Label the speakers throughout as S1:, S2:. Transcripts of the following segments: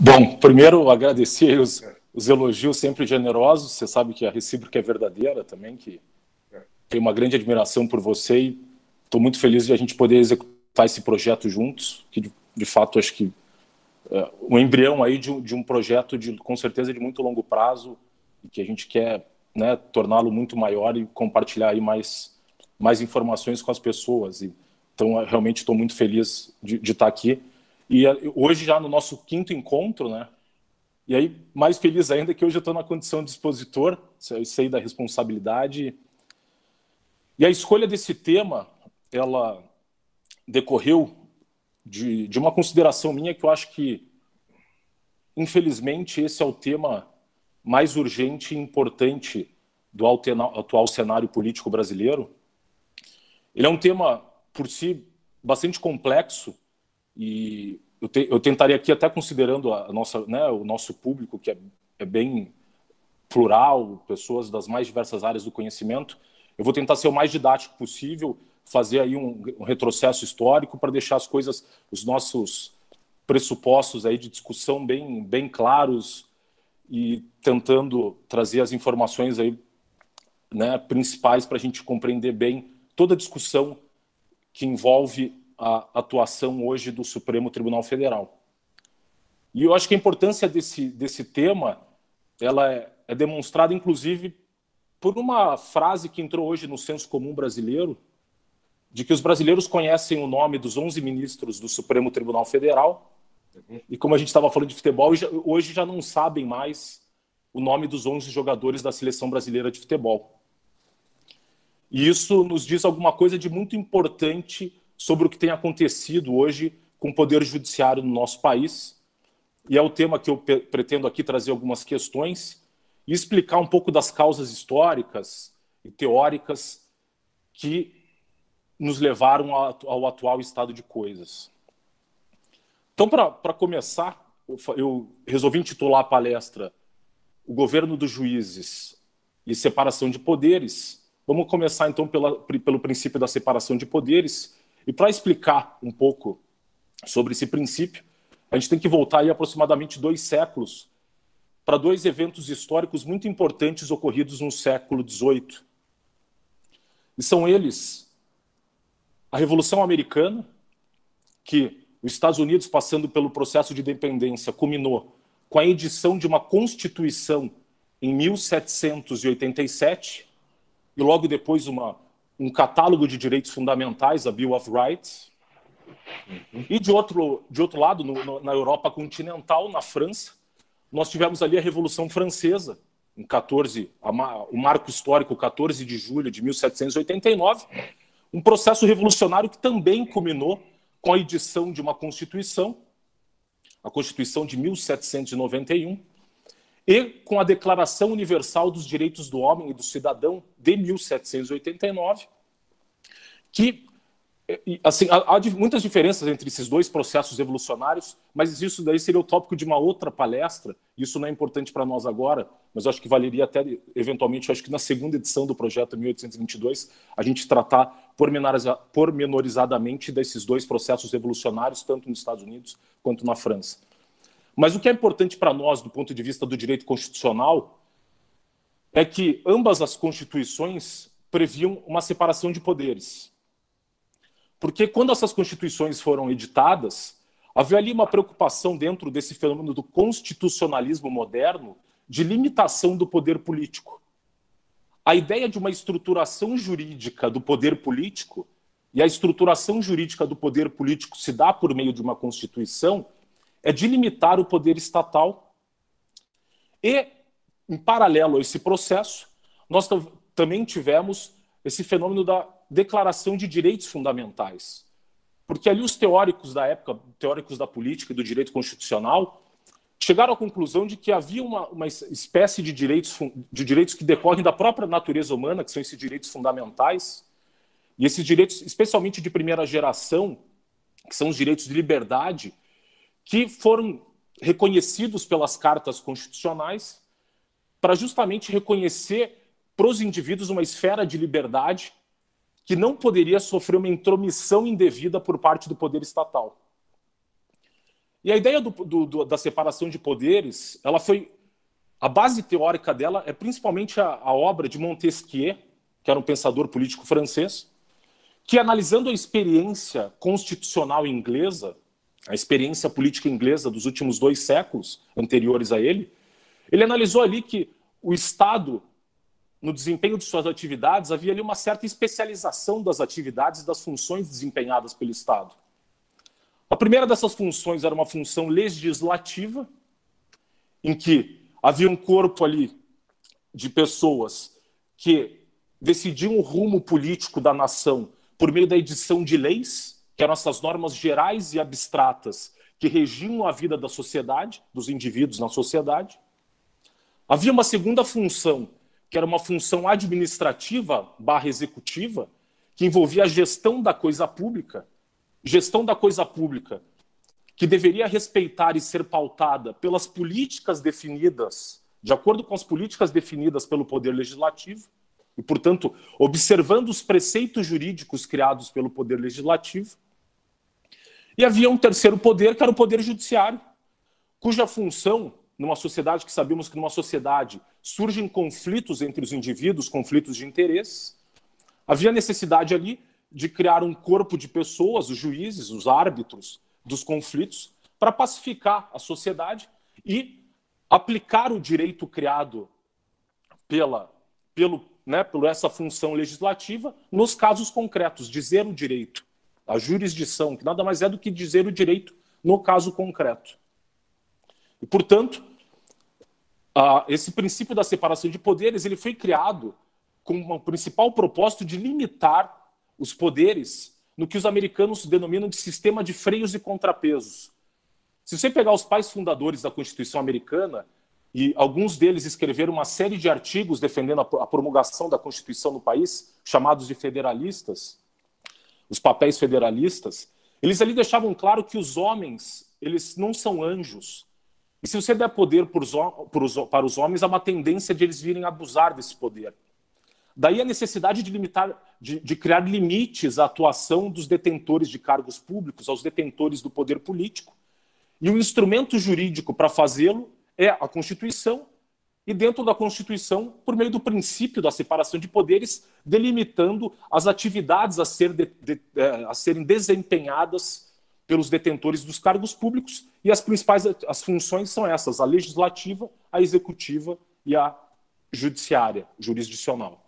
S1: Bom, primeiro agradecer os elogios sempre generosos. Você sabe que a recíproca é verdadeira também, que tenho uma grande admiração por você e estou muito feliz de a gente poder executar esse projeto juntos, que de fato acho que é um embrião aí de um projeto com certeza de muito longo prazo e que a gente quer, né, torná-lo muito maior e compartilhar aí mais informações com as pessoas. Então, realmente estou muito feliz de estar aqui. E hoje, já no nosso quinto encontro, né? E aí, mais feliz ainda que hoje eu estou na condição de expositor, eu sei da responsabilidade. E a escolha desse tema, ela decorreu de uma consideração minha que eu acho que, infelizmente, esse é o tema mais urgente e importante do atual cenário político brasileiro. Ele é um tema, por si, bastante complexo e eu tentaria aqui, até considerando a nossa, né, o nosso público, que é bem plural, pessoas das mais diversas áreas do conhecimento, eu vou tentar ser o mais didático possível, fazer aí um retrocesso histórico para deixar as coisas, os nossos pressupostos aí de discussão bem claros e tentando trazer as informações aí, né, principais para a gente compreender bem toda a discussão que envolve a atuação hoje do Supremo Tribunal Federal. E eu acho que a importância desse tema ela é demonstrada, inclusive, por uma frase que entrou hoje no senso comum brasileiro, de que os brasileiros conhecem o nome dos 11 ministros do Supremo Tribunal Federal, e como a gente estava falando de futebol, hoje já não sabem mais o nome dos 11 jogadores da Seleção Brasileira de Futebol. E isso nos diz alguma coisa de muito importante sobre o que tem acontecido hoje com o Poder Judiciário no nosso país. E é o tema que eu pretendo aqui trazer algumas questões e explicar um pouco das causas históricas e teóricas que nos levaram ao atual estado de coisas. Então, para começar, eu resolvi intitular a palestra O Governo dos Juízes e Separação de Poderes. Vamos começar, então, pelo princípio da separação de poderes. E para explicar um pouco sobre esse princípio, a gente tem que voltar aí aproximadamente 2 séculos para 2 eventos históricos muito importantes ocorridos no século XVIII. E são eles a Revolução Americana, que os Estados Unidos, passando pelo processo de independência, culminou com a edição de uma Constituição em 1787, e logo depois um catálogo de direitos fundamentais, a Bill of Rights. E de outro lado, na Europa continental, na França, nós tivemos ali a Revolução Francesa, o marco histórico, 14 de julho de 1789, um processo revolucionário que também culminou com a edição de uma Constituição, a Constituição de 1791, e com a Declaração Universal dos Direitos do Homem e do Cidadão de 1789, que, assim, há muitas diferenças entre esses 2 processos revolucionários, mas isso daí seria o tópico de uma outra palestra. Isso não é importante para nós agora, mas eu acho que valeria até, eventualmente, acho que na segunda edição do projeto 1822, a gente tratar pormenorizadamente desses 2 processos revolucionários, tanto nos Estados Unidos quanto na França. Mas o que é importante para nós, do ponto de vista do direito constitucional, é que ambas as constituições previam uma separação de poderes. Porque quando essas constituições foram editadas, havia ali uma preocupação dentro desse fenômeno do constitucionalismo moderno de limitação do poder político. A ideia de uma estruturação jurídica do poder político, e a estruturação jurídica do poder político se dá por meio de uma Constituição, é de limitar o poder estatal. E, em paralelo a esse processo, nós também tivemos esse fenômeno da Declaração de Direitos Fundamentais. Porque ali os teóricos da época, teóricos da política e do direito constitucional, chegaram à conclusão de que havia uma espécie de direitos que decorrem da própria natureza humana, que são esses direitos fundamentais, e esses direitos, especialmente de primeira geração, que são os direitos de liberdade, que foram reconhecidos pelas cartas constitucionais para justamente reconhecer para os indivíduos uma esfera de liberdade que não poderia sofrer uma intromissão indevida por parte do poder estatal. E a ideia da separação de poderes, a base teórica dela é principalmente a obra de Montesquieu, que era um pensador político francês, que, analisando a experiência constitucional inglesa, a experiência política inglesa dos últimos 2 séculos anteriores a ele analisou ali que o Estado, no desempenho de suas atividades, havia ali uma certa especialização das atividades e das funções desempenhadas pelo Estado. A primeira dessas funções era uma função legislativa, em que havia um corpo ali de pessoas que decidiam o rumo político da nação por meio da edição de leis, que eram essas normas gerais e abstratas que regiam a vida da sociedade, dos indivíduos na sociedade. Havia uma segunda função, que era uma função administrativa / executiva, que envolvia a gestão da coisa pública, que deveria respeitar e ser pautada pelas políticas definidas, de acordo com as políticas definidas pelo Poder Legislativo, e, portanto, observando os preceitos jurídicos criados pelo Poder Legislativo. E havia um terceiro poder, que era o Poder Judiciário, cuja função, numa sociedade que sabemos que numa sociedade surgem conflitos entre os indivíduos, conflitos de interesses, havia necessidade ali de criar um corpo de pessoas, os juízes, os árbitros dos conflitos, para pacificar a sociedade e aplicar o direito criado por essa função legislativa nos casos concretos, dizer o direito, a jurisdição, que nada mais é do que dizer o direito no caso concreto. E, portanto, esse princípio da separação de poderes ele foi criado com o principal propósito de limitar os poderes no que os americanos denominam de sistema de freios e contrapesos. Se você pegar os pais fundadores da Constituição americana, e alguns deles escreveram uma série de artigos defendendo a promulgação da Constituição no país, chamados de federalistas, os papéis federalistas, eles ali deixavam claro que os homens, eles não são anjos. E se você der poder para os homens, há uma tendência de eles virem abusar desse poder. Daí a necessidade de criar limites à atuação dos detentores de cargos públicos, aos detentores do poder político. E o instrumento jurídico para fazê-lo é a Constituição, e dentro da Constituição, por meio do princípio da separação de poderes, delimitando as atividades a serem desempenhadas pelos detentores dos cargos públicos, e as funções são essas: a legislativa, a executiva e a judiciária, jurisdicional.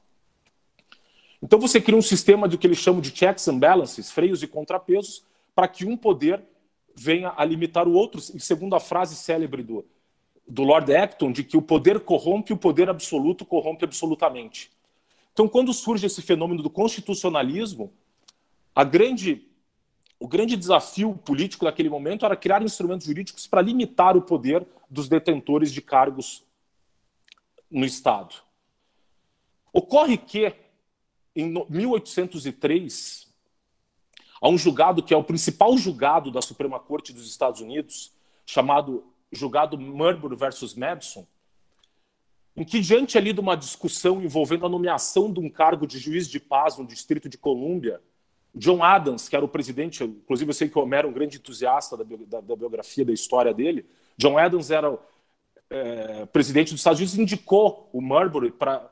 S1: Então você cria um sistema do que eles chamam de checks and balances, freios e contrapesos, para que um poder venha a limitar o outro, e segundo a frase célebre do Lord Acton, de que o poder corrompe, o poder absoluto corrompe absolutamente. Então, quando surge esse fenômeno do constitucionalismo, o grande desafio político daquele momento era criar instrumentos jurídicos para limitar o poder dos detentores de cargos no Estado. Ocorre que, em 1803, há um julgado que é o principal julgado da Suprema Corte dos Estados Unidos, chamado julgado Marbury versus Madison, em que, diante ali de uma discussão envolvendo a nomeação de um cargo de juiz de paz no Distrito de Colômbia, John Adams, que era o presidente, inclusive eu sei que o Homero é um grande entusiasta da biografia, da história dele, John Adams era presidente dos Estados Unidos, indicou o Marbury para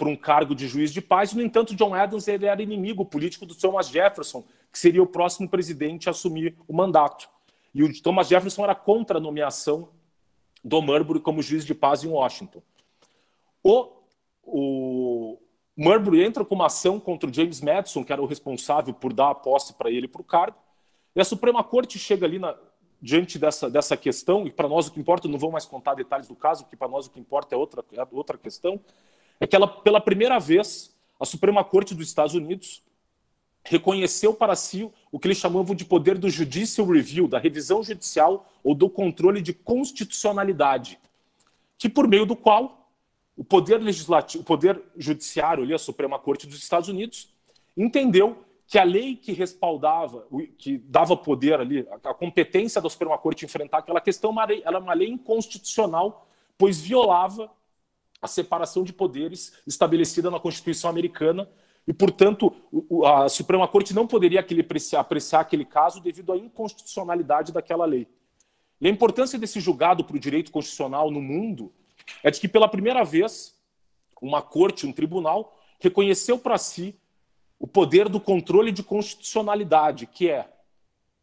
S1: um cargo de juiz de paz. No entanto, John Adams ele era inimigo político do Thomas Jefferson, que seria o próximo presidente a assumir o mandato. E o Thomas Jefferson era contra a nomeação do Marbury como juiz de paz em Washington. O Marbury entra com uma ação contra o James Madison, que era o responsável por dar a posse para ele para o cargo, e a Suprema Corte chega ali diante dessa questão, e para nós o que importa, não vou mais contar detalhes do caso, porque para nós o que importa é outra questão, é que pela primeira vez, a Suprema Corte dos Estados Unidos reconheceu para si o que eles chamavam de poder do judicial review, da revisão judicial ou do controle de constitucionalidade, que por meio do qual o poder legislativo, o poder judiciário, ali, a Suprema Corte dos Estados Unidos, entendeu que a lei que respaldava, que dava poder ali, a competência da Suprema Corte enfrentar aquela questão, era uma lei inconstitucional, pois violava a separação de poderes estabelecida na Constituição Americana. E, portanto, a Suprema Corte não poderia apreciar aquele caso devido à inconstitucionalidade daquela lei. E a importância desse julgado para o direito constitucional no mundo é de que, pela primeira vez, uma corte, um tribunal, reconheceu para si o poder do controle de constitucionalidade, que é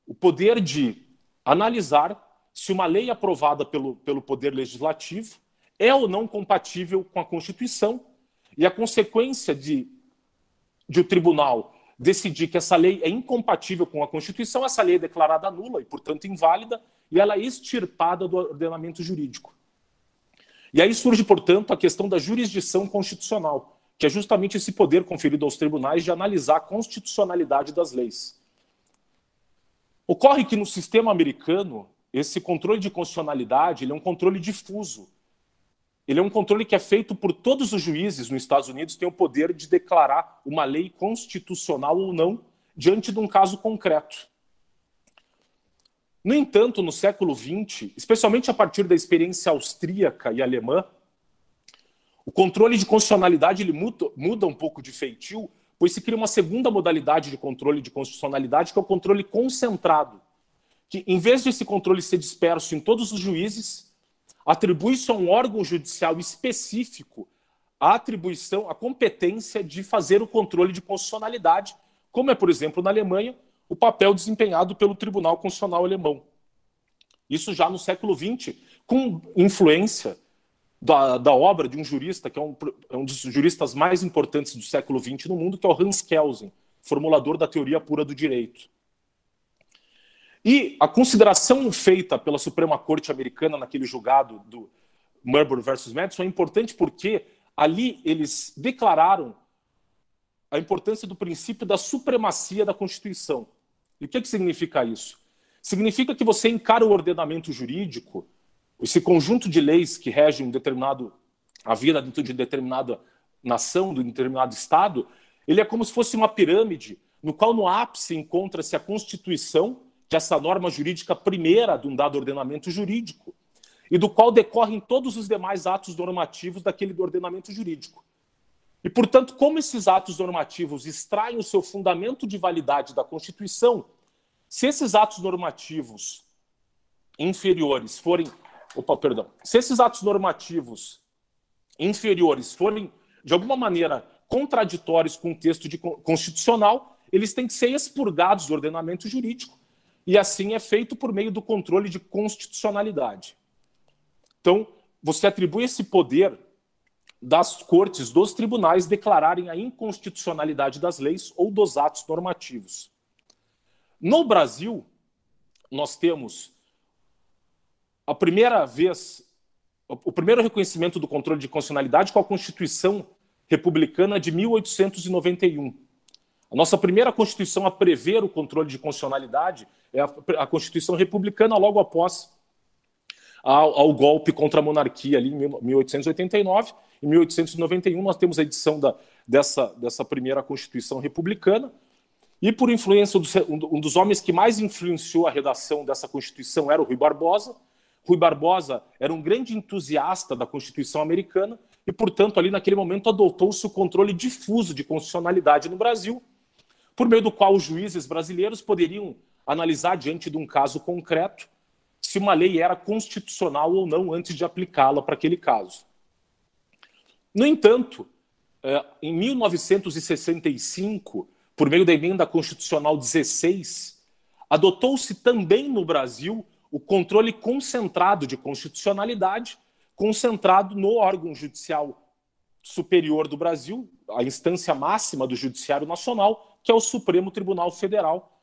S1: o poder de analisar se uma lei aprovada pelo Poder Legislativo é ou não compatível com a Constituição, e a consequência de o tribunal decidir que essa lei é incompatível com a Constituição, essa lei é declarada nula e, portanto, inválida, e ela é extirpada do ordenamento jurídico. E aí surge, portanto, a questão da jurisdição constitucional, que é justamente esse poder conferido aos tribunais de analisar a constitucionalidade das leis. Ocorre que no sistema americano, esse controle de constitucionalidade ele é um controle difuso. Ele é um controle que é feito por todos os juízes nos Estados Unidos, que têm o poder de declarar uma lei constitucional ou não diante de um caso concreto. No entanto, no século XX, especialmente a partir da experiência austríaca e alemã, o controle de constitucionalidade ele muda um pouco de feitio, pois se cria uma segunda modalidade de controle de constitucionalidade, que é o controle concentrado, que, em vez de esse controle ser disperso em todos os juízes, atribui-se a um órgão judicial específico a atribuição, a competência de fazer o controle de constitucionalidade, como é, por exemplo, na Alemanha, o papel desempenhado pelo Tribunal Constitucional Alemão. Isso já no século XX, com influência da obra de um jurista, que é um dos juristas mais importantes do século XX no mundo, que é o Hans Kelsen, formulador da teoria pura do direito. E a consideração feita pela Suprema Corte americana naquele julgado do Marbury versus Madison é importante porque ali eles declararam a importância do princípio da supremacia da Constituição. E o que significa isso? Significa que você encara o ordenamento jurídico, esse conjunto de leis que regem a vida dentro de determinada nação, de um determinado Estado, ele é como se fosse uma pirâmide, no qual no ápice encontra-se a Constituição, que é essa norma jurídica primeira de um dado ordenamento jurídico, e do qual decorrem todos os demais atos normativos daquele ordenamento jurídico. E, portanto, como esses atos normativos extraem o seu fundamento de validade da Constituição, se esses atos normativos inferiores forem... Se esses atos normativos inferiores forem, de alguma maneira, contraditórios com o texto constitucional, eles têm que ser expurgados do ordenamento jurídico, e assim é feito por meio do controle de constitucionalidade. Então, você atribui esse poder das cortes, dos tribunais, declararem a inconstitucionalidade das leis ou dos atos normativos. No Brasil, nós temos a primeira vez, o primeiro reconhecimento do controle de constitucionalidade com a Constituição Republicana de 1891. A nossa primeira Constituição a prever o controle de constitucionalidade é a Constituição Republicana, logo após ao golpe contra a monarquia, ali em 1889. Em 1891, nós temos a edição dessa primeira Constituição Republicana, e por influência, um dos homens que mais influenciou a redação dessa Constituição era o Rui Barbosa. Rui Barbosa era um grande entusiasta da Constituição americana e, portanto, ali naquele momento adotou-se o controle difuso de constitucionalidade no Brasil, por meio do qual os juízes brasileiros poderiam analisar diante de um caso concreto se uma lei era constitucional ou não antes de aplicá-la para aquele caso. No entanto, em 1965, por meio da Emenda Constitucional 16, adotou-se também no Brasil o controle concentrado de constitucionalidade, concentrado no órgão judicial superior do Brasil, a instância máxima do Judiciário Nacional, que é o Supremo Tribunal Federal.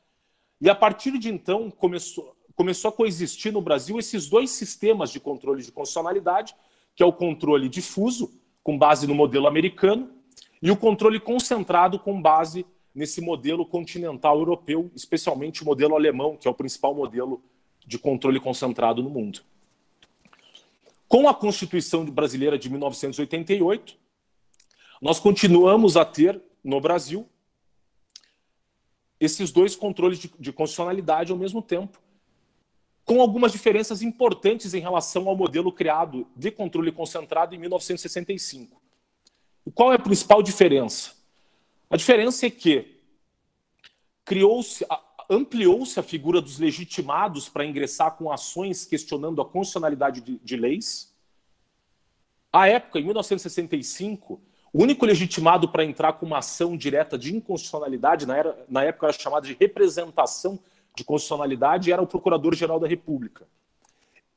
S1: E a partir de então começou a coexistir no Brasil esses dois sistemas de controle de constitucionalidade, que é o controle difuso, com base no modelo americano, e o controle concentrado com base nesse modelo continental europeu, especialmente o modelo alemão, que é o principal modelo de controle concentrado no mundo. Com a Constituição brasileira de 1988, nós continuamos a ter, no Brasil, esses dois controles de constitucionalidade ao mesmo tempo, com algumas diferenças importantes em relação ao modelo criado de controle concentrado em 1965. E qual é a principal diferença? A diferença é que criou-se ampliou-se a figura dos legitimados para ingressar com ações questionando a constitucionalidade de leis. À época, em 1965, o único legitimado para entrar com uma ação direta de inconstitucionalidade, na época era chamada de representação de constitucionalidade, era o Procurador-Geral da República.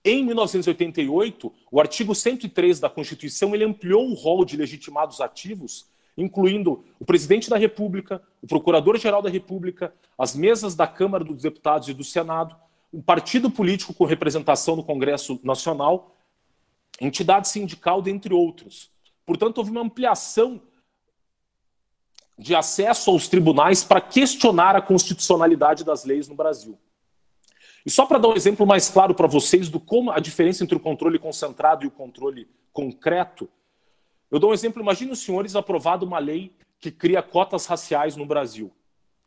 S1: Em 1988, o artigo 103 da Constituição ele ampliou o rol de legitimados ativos, incluindo o Presidente da República, o Procurador-Geral da República, as mesas da Câmara dos Deputados e do Senado, um partido político com representação no Congresso Nacional, entidade sindical, dentre outros. Portanto, houve uma ampliação de acesso aos tribunais para questionar a constitucionalidade das leis no Brasil. E só para dar um exemplo mais claro para vocês do como a diferença entre o controle concentrado e o controle concreto, eu dou um exemplo. Imagine os senhores aprovado uma lei que cria cotas raciais no Brasil.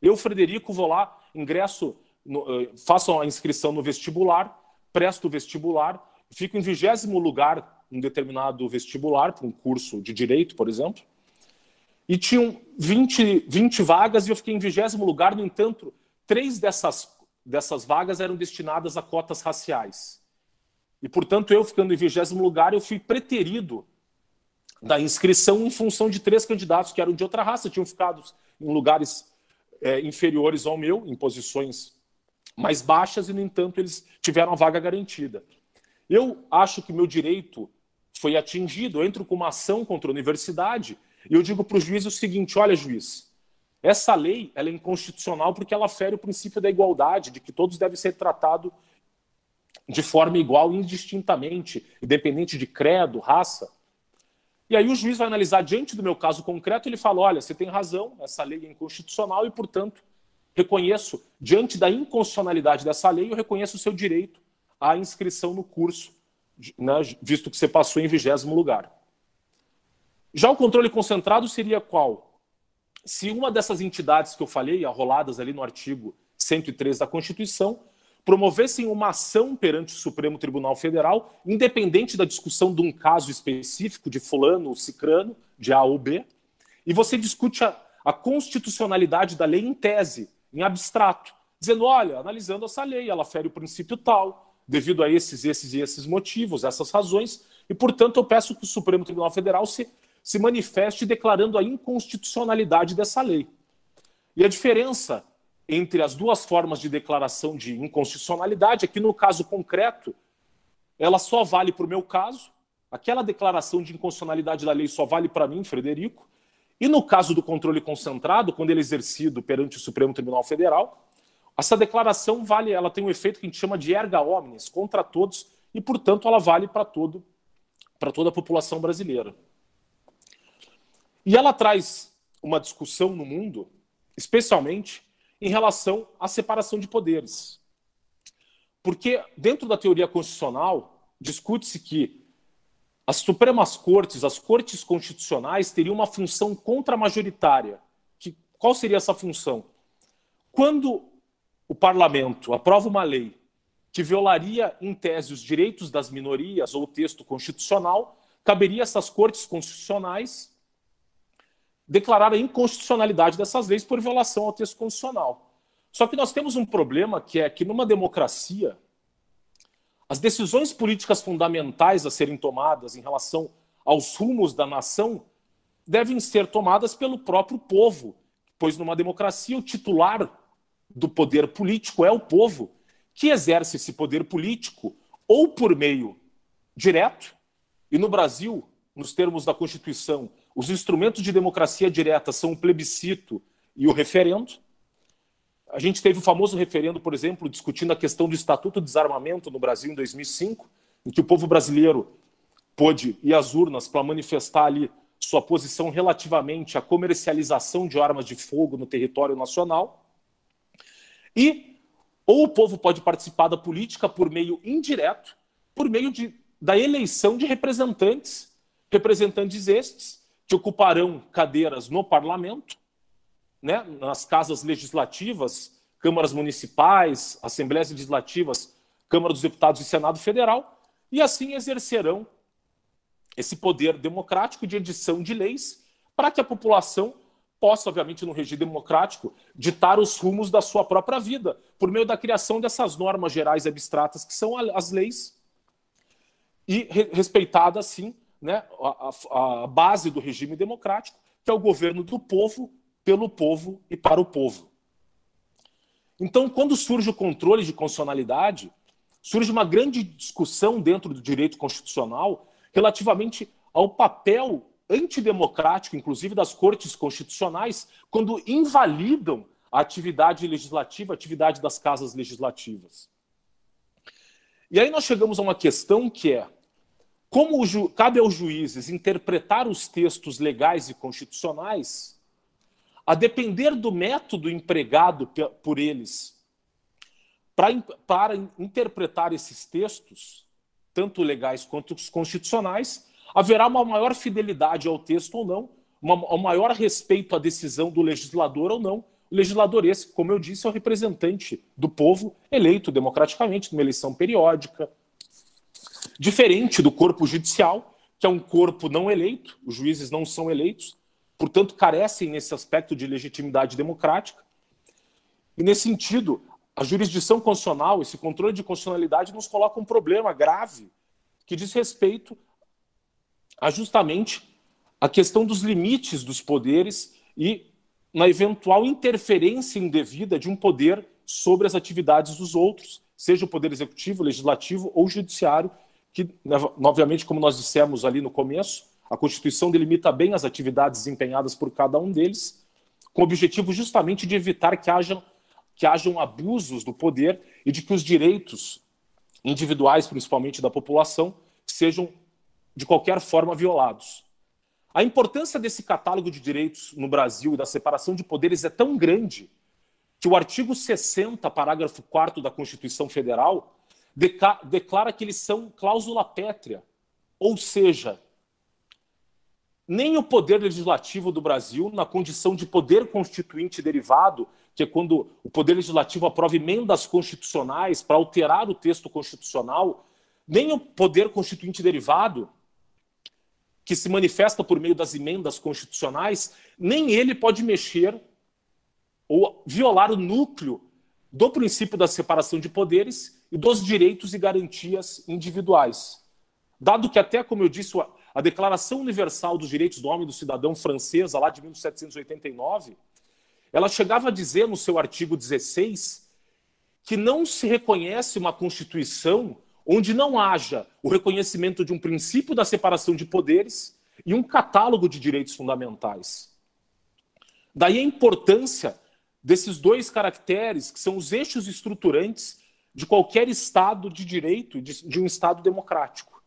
S1: Eu, Frederico, vou lá, ingresso, faço a inscrição no vestibular, presto o vestibular, fico em 20º lugar em um determinado vestibular, para um curso de Direito, por exemplo, e tinham 20 vagas e eu fiquei em 20º lugar. No entanto, 3 dessas vagas eram destinadas a cotas raciais. E, portanto, eu ficando em 20º lugar, eu fui preterido da inscrição em função de 3 candidatos que eram de outra raça, tinham ficado em lugares inferiores ao meu, em posições mais baixas, e, no entanto, eles tiveram a vaga garantida. Eu acho que meu direito foi atingido, eu entro com uma ação contra a universidade e eu digo para o juiz o seguinte: olha, juiz, essa lei ela é inconstitucional porque ela fere o princípio da igualdade, de que todos devem ser tratados de forma igual, indistintamente, independente de credo, raça. E aí o juiz vai analisar diante do meu caso concreto, ele fala: olha, você tem razão, essa lei é inconstitucional e, portanto, reconheço, diante da inconstitucionalidade dessa lei, eu reconheço o seu direito à inscrição no curso, né, visto que você passou em 20º lugar. Já o controle concentrado seria qual? Se uma dessas entidades que eu falei, arroladas ali no artigo 103 da Constituição, promovessem uma ação perante o Supremo Tribunal Federal, independente da discussão de um caso específico de fulano ou cicrano, de A ou B, e você discute a constitucionalidade da lei em tese, em abstrato, dizendo: olha, analisando essa lei, ela fere o princípio tal, devido a esses e esses motivos, essas razões, e, portanto, eu peço que o Supremo Tribunal Federal se manifeste declarando a inconstitucionalidade dessa lei. E a diferença entre as duas formas de declaração de inconstitucionalidade é que, no caso concreto, ela só vale para o meu caso, aquela declaração de inconstitucionalidade da lei só vale para mim, Frederico, e no caso do controle concentrado, quando ele é exercido perante o Supremo Tribunal Federal, essa declaração vale, ela tem um efeito que a gente chama de erga omnes, contra todos, e, portanto, ela vale para toda a população brasileira. E ela traz uma discussão no mundo, especialmente em relação à separação de poderes. Porque, dentro da teoria constitucional, discute-se que as Supremas Cortes, as Cortes Constitucionais, teriam uma função contramajoritária. Qual seria essa função? Quando o parlamento aprova uma lei que violaria, em tese, os direitos das minorias ou o texto constitucional, caberia a essas Cortes Constitucionais declarar a inconstitucionalidade dessas leis por violação ao texto constitucional. Só que nós temos um problema, que é que, numa democracia, as decisões políticas fundamentais a serem tomadas em relação aos rumos da nação devem ser tomadas pelo próprio povo, pois, numa democracia, o titular do poder político é o povo, que exerce esse poder político ou por meio direto, e no Brasil, nos termos da Constituição, os instrumentos de democracia direta são o plebiscito e o referendo. A gente teve o famoso referendo, por exemplo, discutindo a questão do Estatuto de Desarmamento no Brasil em 2005, em que o povo brasileiro pôde ir às urnas para manifestar ali sua posição relativamente à comercialização de armas de fogo no território nacional. E ou o povo pode participar da política por meio indireto, por meio da eleição de representantes estes que ocuparão cadeiras no parlamento, né, nas casas legislativas, câmaras municipais, assembleias legislativas, Câmara dos Deputados e Senado Federal, e assim exercerão esse poder democrático de edição de leis para que a população possa, obviamente, no regime democrático, ditar os rumos da sua própria vida, por meio da criação dessas normas gerais e abstratas, que são as leis, e respeitada, assim, né, a base do regime democrático, que é o governo do povo, pelo povo e para o povo. Então, quando surge o controle de constitucionalidade, surge uma grande discussão dentro do direito constitucional relativamente ao papel antidemocrático, inclusive das cortes constitucionais, quando invalidam a atividade legislativa, a atividade das casas legislativas. E aí nós chegamos a uma questão que é: como cabe aos juízes interpretar os textos legais e constitucionais, a depender do método empregado por eles para interpretar esses textos, tanto legais quanto os constitucionais, haverá uma maior fidelidade ao texto ou não, um maior respeito à decisão do legislador ou não. O legislador esse, como eu disse, é o representante do povo eleito democraticamente, numa eleição periódica. Diferente do corpo judicial, que é um corpo não eleito, os juízes não são eleitos, portanto, carecem nesse aspecto de legitimidade democrática. E, nesse sentido, a jurisdição constitucional, esse controle de constitucionalidade, nos coloca um problema grave que diz respeito a justamente a questão dos limites dos poderes e na eventual interferência indevida de um poder sobre as atividades dos outros, seja o poder executivo, legislativo ou judiciário, que, obviamente, como nós dissemos ali no começo, a Constituição delimita bem as atividades desempenhadas por cada um deles, com o objetivo justamente de evitar que hajam abusos do poder e de que os direitos individuais, principalmente da população, sejam de qualquer forma violados. A importância desse catálogo de direitos no Brasil e da separação de poderes é tão grande que o artigo 60, parágrafo 4º da Constituição Federal, declara que eles são cláusula pétrea, ou seja, nem o poder legislativo do Brasil, na condição de poder constituinte derivado, que é quando o poder legislativo aprova emendas constitucionais para alterar o texto constitucional, nem o poder constituinte derivado, que se manifesta por meio das emendas constitucionais, nem ele pode mexer ou violar o núcleo do princípio da separação de poderes e dos direitos e garantias individuais. Dado que até, como eu disse, a Declaração Universal dos Direitos do Homem e do Cidadão francesa, lá de 1789, ela chegava a dizer no seu artigo 16 que não se reconhece uma Constituição onde não haja o reconhecimento de um princípio da separação de poderes e um catálogo de direitos fundamentais. Daí a importância desses dois caracteres, que são os eixos estruturantes de qualquer Estado de direito e de um Estado democrático.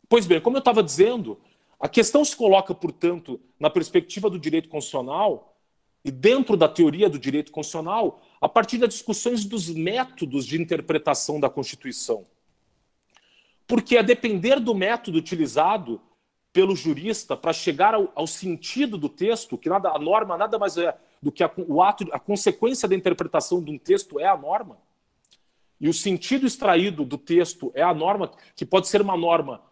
S1: Pois bem, como eu estava dizendo, a questão se coloca, portanto, na perspectiva do direito constitucional e dentro da teoria do direito constitucional, a partir das discussões dos métodos de interpretação da Constituição. Porque, a depender do método utilizado pelo jurista para chegar ao sentido do texto, que a norma nada mais é do que a consequência da interpretação de um texto é a norma, e o sentido extraído do texto é a norma, que pode ser uma norma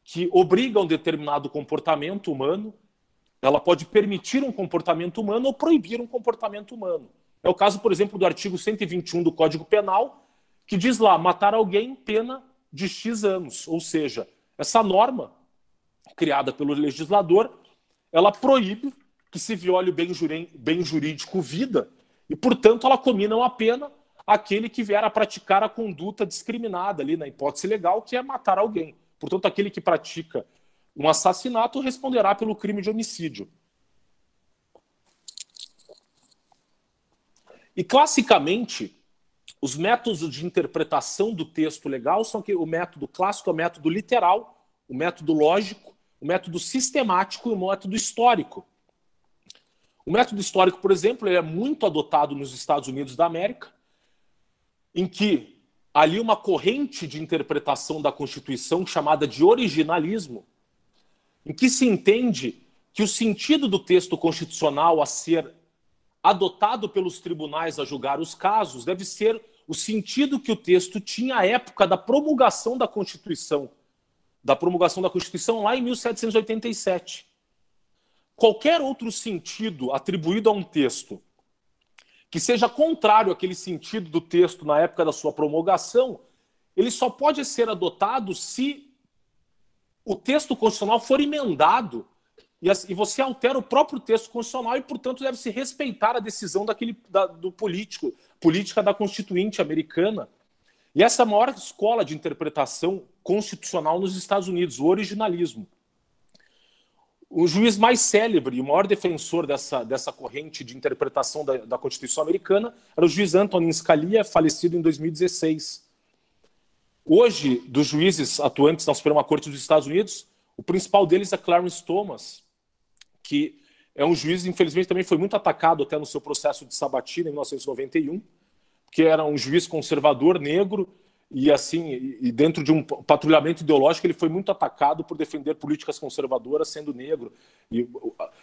S1: que obriga a um determinado comportamento humano, ela pode permitir um comportamento humano ou proibir um comportamento humano. É o caso, por exemplo, do artigo 121 do Código Penal, que diz lá, matar alguém, pena de X anos. Ou seja, essa norma, criada pelo legislador, ela proíbe que se viole o bem jurídico vida e, portanto, ela comina uma pena àquele que vier a praticar a conduta discriminada ali na hipótese legal, que é matar alguém. Portanto, aquele que pratica um assassinato responderá pelo crime de homicídio. E, classicamente, os métodos de interpretação do texto legal são o método clássico, o método literal, o método lógico, o método sistemático e o método histórico. O método histórico, por exemplo, ele é muito adotado nos Estados Unidos da América, em que ali uma corrente de interpretação da Constituição chamada de originalismo, em que se entende que o sentido do texto constitucional a ser adotado pelos tribunais a julgar os casos deve ser o sentido que o texto tinha à época da promulgação da Constituição lá em 1787. qualquer outro sentido atribuído a um texto que seja contrário àquele sentido do texto na época da sua promulgação, ele só pode ser adotado se o texto constitucional for emendado e você altera o próprio texto constitucional e, portanto, deve-se respeitar a decisão do política da Constituinte americana. E essa é a maior escola de interpretação constitucional nos Estados Unidos, o originalismo. O juiz mais célebre e o maior defensor dessa corrente de interpretação da Constituição americana era o juiz Antonin Scalia, falecido em 2016. Hoje, dos juízes atuantes na Suprema Corte dos Estados Unidos, o principal deles é Clarence Thomas, que é um juiz, infelizmente, também foi muito atacado até no seu processo de sabatina em 1991, que era um juiz conservador, negro, e dentro de um patrulhamento ideológico ele foi muito atacado por defender políticas conservadoras sendo negro. E,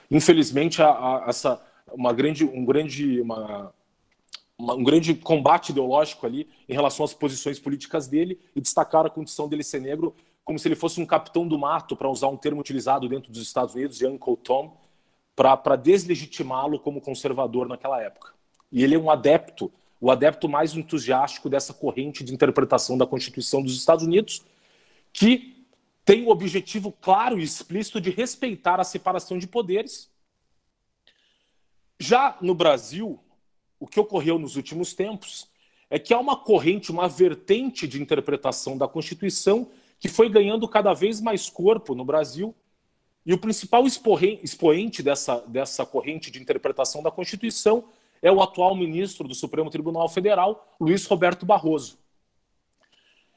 S1: infelizmente, um grande combate ideológico ali em relação às posições políticas dele, e destacaram a condição dele ser negro como se ele fosse um capitão do mato, para usar um termo utilizado dentro dos Estados Unidos, de Uncle Tom, para deslegitimá-lo como conservador naquela época. E ele é um adepto, o adepto mais entusiástico dessa corrente de interpretação da Constituição dos Estados Unidos, que tem o objetivo claro e explícito de respeitar a separação de poderes. Já no Brasil, o que ocorreu nos últimos tempos é que há uma corrente, uma vertente de interpretação da Constituição que foi ganhando cada vez mais corpo no Brasil, e o principal expoente dessa corrente de interpretação da Constituição é o atual ministro do Supremo Tribunal Federal, Luiz Roberto Barroso.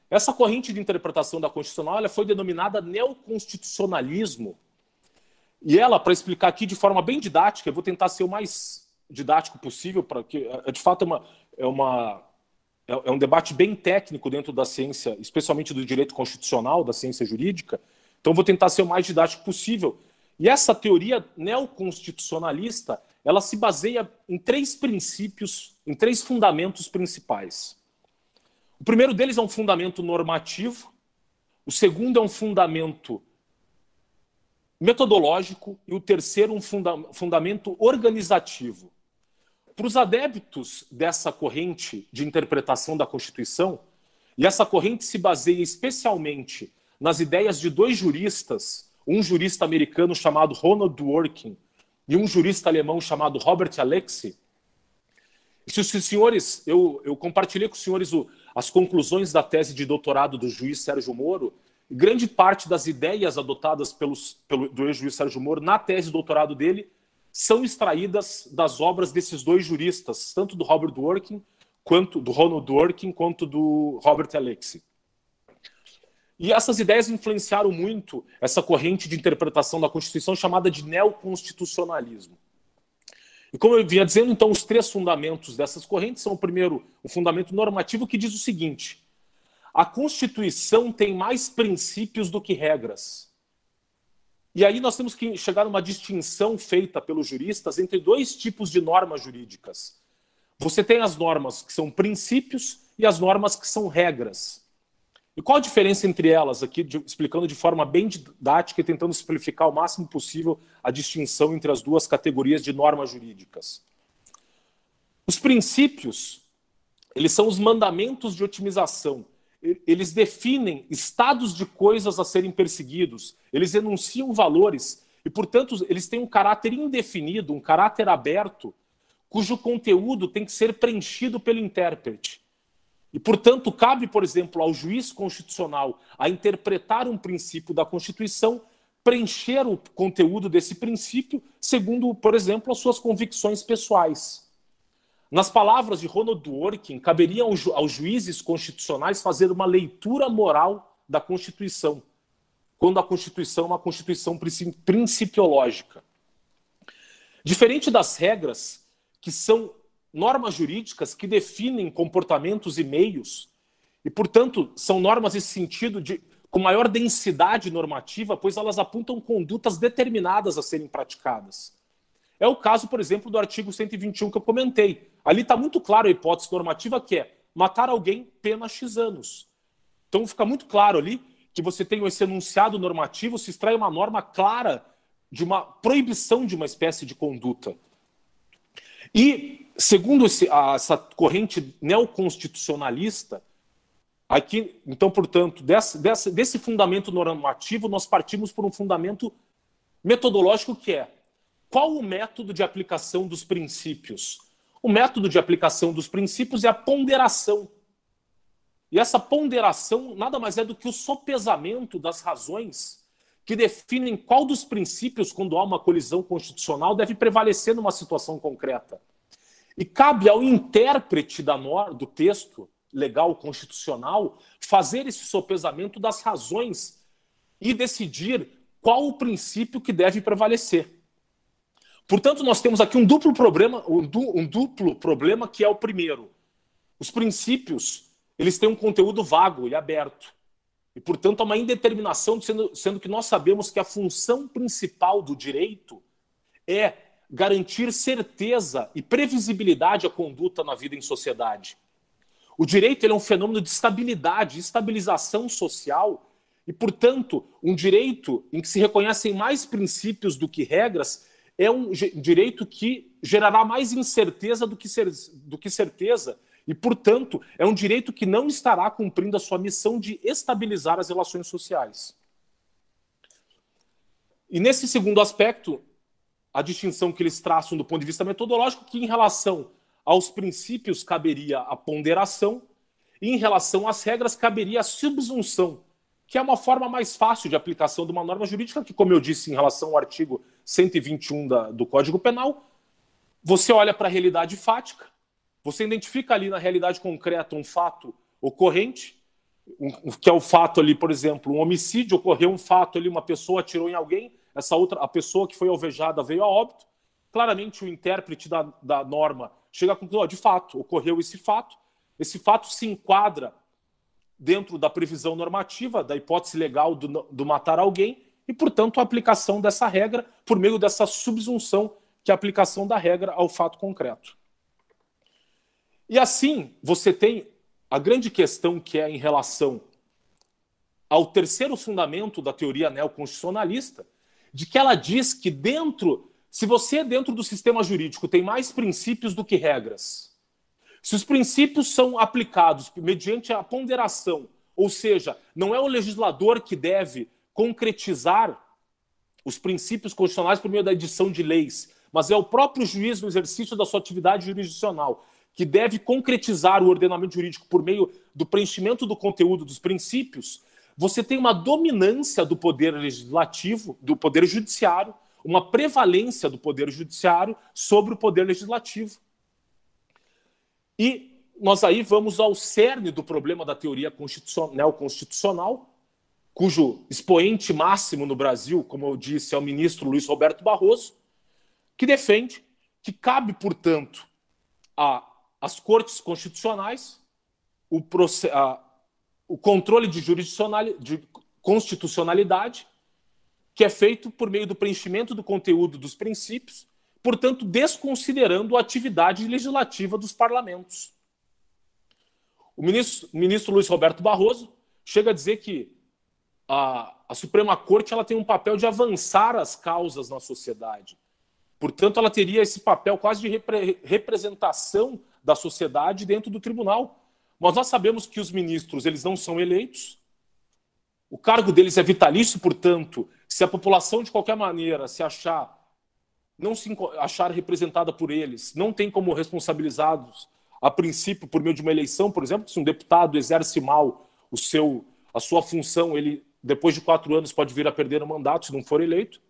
S1: Essa corrente de interpretação da Constituição ela foi denominada neoconstitucionalismo, e ela, para explicar aqui de forma bem didática, eu vou tentar ser o mais didático possível, porque de fato é um debate bem técnico dentro da ciência, especialmente do direito constitucional, da ciência jurídica. Então vou tentar ser o mais didático possível. E essa teoria neoconstitucionalista, ela se baseia em 3 princípios, em 3 fundamentos principais. O primeiro deles é um fundamento normativo, o segundo é um fundamento metodológico e o terceiro um fundamento organizativo. Para os adeptos dessa corrente de interpretação da Constituição, e essa corrente se baseia especialmente nas ideias de 2 juristas, um jurista americano chamado Ronald Dworkin e um jurista alemão chamado Robert Alexy. Se os senhores, eu compartilhei com os senhores as conclusões da tese de doutorado do juiz Sérgio Moro, e grande parte das ideias adotadas do ex-juiz Sérgio Moro na tese de doutorado dele são extraídas das obras desses 2 juristas, tanto do Robert Dworkin, do Ronald Dworkin, quanto do Robert Alexy. E essas ideias influenciaram muito essa corrente de interpretação da Constituição chamada de neoconstitucionalismo. E como eu vinha dizendo, então, os 3 fundamentos dessas correntes são, o primeiro, o fundamento normativo, que diz o seguinte: a Constituição tem mais princípios do que regras. E aí nós temos que chegar a uma distinção feita pelos juristas entre 2 tipos de normas jurídicas. Você tem as normas que são princípios e as normas que são regras. E qual a diferença entre elas aqui, explicando de forma bem didática e tentando simplificar o máximo possível a distinção entre as 2 categorias de normas jurídicas? Os princípios, eles são os mandamentos de otimização. Eles definem estados de coisas a serem perseguidos, eles enunciam valores e, portanto, eles têm um caráter indefinido, um caráter aberto, cujo conteúdo tem que ser preenchido pelo intérprete. E, portanto, cabe, por exemplo, ao juiz constitucional a interpretar um princípio da Constituição, preencher o conteúdo desse princípio segundo, por exemplo, as suas convicções pessoais. Nas palavras de Ronald Dworkin, caberia aos juízes constitucionais fazer uma leitura moral da Constituição, quando a Constituição é uma Constituição principiológica. Diferente das regras, que são normas jurídicas que definem comportamentos e meios, e, portanto, são normas nesse sentido com maior densidade normativa, pois elas apontam condutas determinadas a serem praticadas. É o caso, por exemplo, do artigo 121 que eu comentei. Ali está muito claro a hipótese normativa, que é matar alguém, pena X anos. Então fica muito claro ali que você tem esse enunciado normativo, se extrai uma norma clara de uma proibição de uma espécie de conduta. E, segundo essa corrente neoconstitucionalista, aqui, então, portanto, desse fundamento normativo, nós partimos por um fundamento metodológico que é: qual o método de aplicação dos princípios? O método de aplicação dos princípios é a ponderação. E essa ponderação nada mais é do que o sopesamento das razões que definem qual dos princípios, quando há uma colisão constitucional, deve prevalecer numa situação concreta. E cabe ao intérprete do texto legal constitucional fazer esse sopesamento das razões e decidir qual o princípio que deve prevalecer. Portanto, nós temos aqui um duplo problema que é o primeiro. Os princípios, eles têm um conteúdo vago e aberto. E, portanto, há uma indeterminação, sendo que nós sabemos que a função principal do direito é garantir certeza e previsibilidade à conduta na vida em sociedade. O direito ele é um fenômeno de estabilidade, estabilização social, e, portanto, um direito em que se reconhecem mais princípios do que regras é um direito que gerará mais incerteza do que certeza, e, portanto, é um direito que não estará cumprindo a sua missão de estabilizar as relações sociais. E nesse segundo aspecto, a distinção que eles traçam do ponto de vista metodológico, que em relação aos princípios caberia a ponderação, e em relação às regras caberia a subsunção, que é uma forma mais fácil de aplicação de uma norma jurídica, que, como eu disse, em relação ao artigo 121 do Código Penal, você olha para a realidade fática, você identifica ali na realidade concreta um fato ocorrente, que é o fato ali, por exemplo, um homicídio, ocorreu um fato ali, uma pessoa atirou em alguém, a pessoa que foi alvejada veio a óbito, claramente o intérprete da norma chega à conclusão, de fato, ocorreu esse fato se enquadra dentro da previsão normativa, da hipótese legal do matar alguém, e, portanto, a aplicação dessa regra por meio dessa subsunção, que é a aplicação da regra ao fato concreto. E assim, você tem a grande questão que é em relação ao terceiro fundamento da teoria neoconstitucionalista, de que ela diz que se você dentro do sistema jurídico tem mais princípios do que regras, se os princípios são aplicados mediante a ponderação, ou seja, não é o legislador que deve concretizar os princípios constitucionais por meio da edição de leis, mas é o próprio juiz no exercício da sua atividade jurisdicional que deve concretizar o ordenamento jurídico por meio do preenchimento do conteúdo dos princípios, você tem uma dominância do poder legislativo, do poder judiciário, uma prevalência do poder judiciário sobre o poder legislativo. E nós aí vamos ao cerne do problema da teoria neoconstitucional, cujo expoente máximo no Brasil, como eu disse, é o ministro Luiz Roberto Barroso, que defende que cabe, portanto, às cortes constitucionais o controle de constitucionalidade, que é feito por meio do preenchimento do conteúdo dos princípios, portanto, desconsiderando a atividade legislativa dos parlamentos. O ministro Luiz Roberto Barroso chega a dizer que a Suprema Corte ela tem um papel de avançar as causas na sociedade. Portanto, ela teria esse papel quase de representação da sociedade dentro do tribunal. Mas nós sabemos que os ministros eles não são eleitos, o cargo deles é vitalício, portanto, se a população de qualquer maneira não se achar representada por eles, não tem como responsabilizados a princípio por meio de uma eleição, por exemplo, se um deputado exerce mal a sua função, ele depois de 4 anos pode vir a perder o mandato se não for eleito.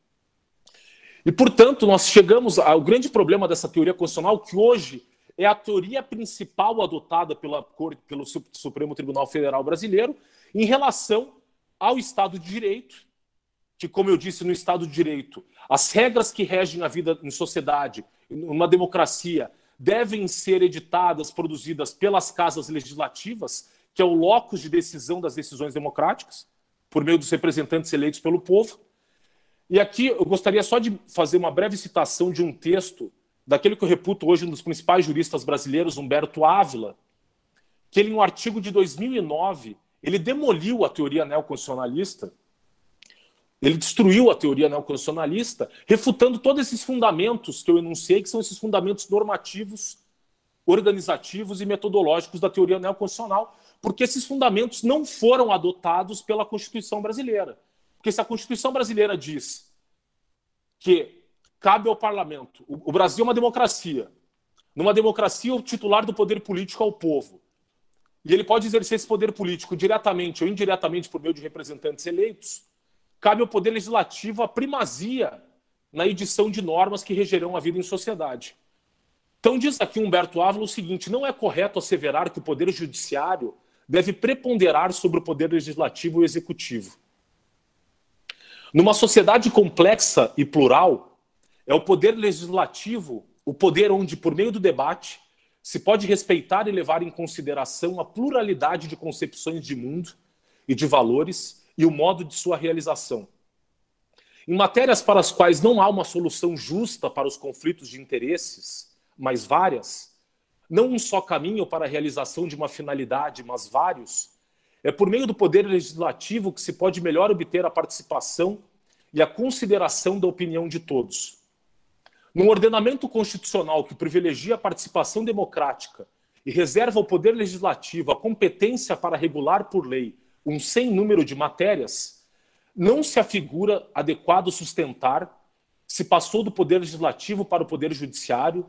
S1: E, portanto, nós chegamos ao grande problema dessa teoria constitucional, que hoje é a teoria principal adotada pelo Supremo Tribunal Federal Brasileiro em relação ao Estado de Direito, que, como eu disse, no Estado de Direito, as regras que regem a vida em sociedade, numa democracia, devem ser editadas, produzidas pelas casas legislativas, que é o locus de decisão das decisões democráticas, por meio dos representantes eleitos pelo povo. E aqui eu gostaria só de fazer uma breve citação de um texto daquele que eu reputo hoje um dos principais juristas brasileiros, Humberto Ávila, que ele, em um artigo de 2009, ele demoliu a teoria neoconstitucionalista Ele destruiu a teoria neoconstitucionalista, refutando todos esses fundamentos que eu enunciei, que são esses fundamentos normativos, organizativos e metodológicos da teoria neoconstitucional, porque esses fundamentos não foram adotados pela Constituição brasileira. Porque se a Constituição brasileira diz que cabe ao parlamento, o Brasil é uma democracia, numa democracia o titular do poder político é o povo, e ele pode exercer esse poder político diretamente ou indiretamente por meio de representantes eleitos, cabe ao Poder Legislativo a primazia na edição de normas que regerão a vida em sociedade. Então diz aqui Humberto Ávila o seguinte: não é correto asseverar que o Poder Judiciário deve preponderar sobre o Poder Legislativo e Executivo. Numa sociedade complexa e plural, é o Poder Legislativo o poder onde, por meio do debate, se pode respeitar e levar em consideração a pluralidade de concepções de mundo e de valores e o modo de sua realização. Em matérias para as quais não há uma solução justa para os conflitos de interesses, mas várias, não um só caminho para a realização de uma finalidade, mas vários, é por meio do poder legislativo que se pode melhor obter a participação e a consideração da opinião de todos. Num ordenamento constitucional que privilegia a participação democrática e reserva ao poder legislativo a competência para regular por lei um sem número de matérias, não se afigura adequado sustentar se passou do poder legislativo para o poder judiciário,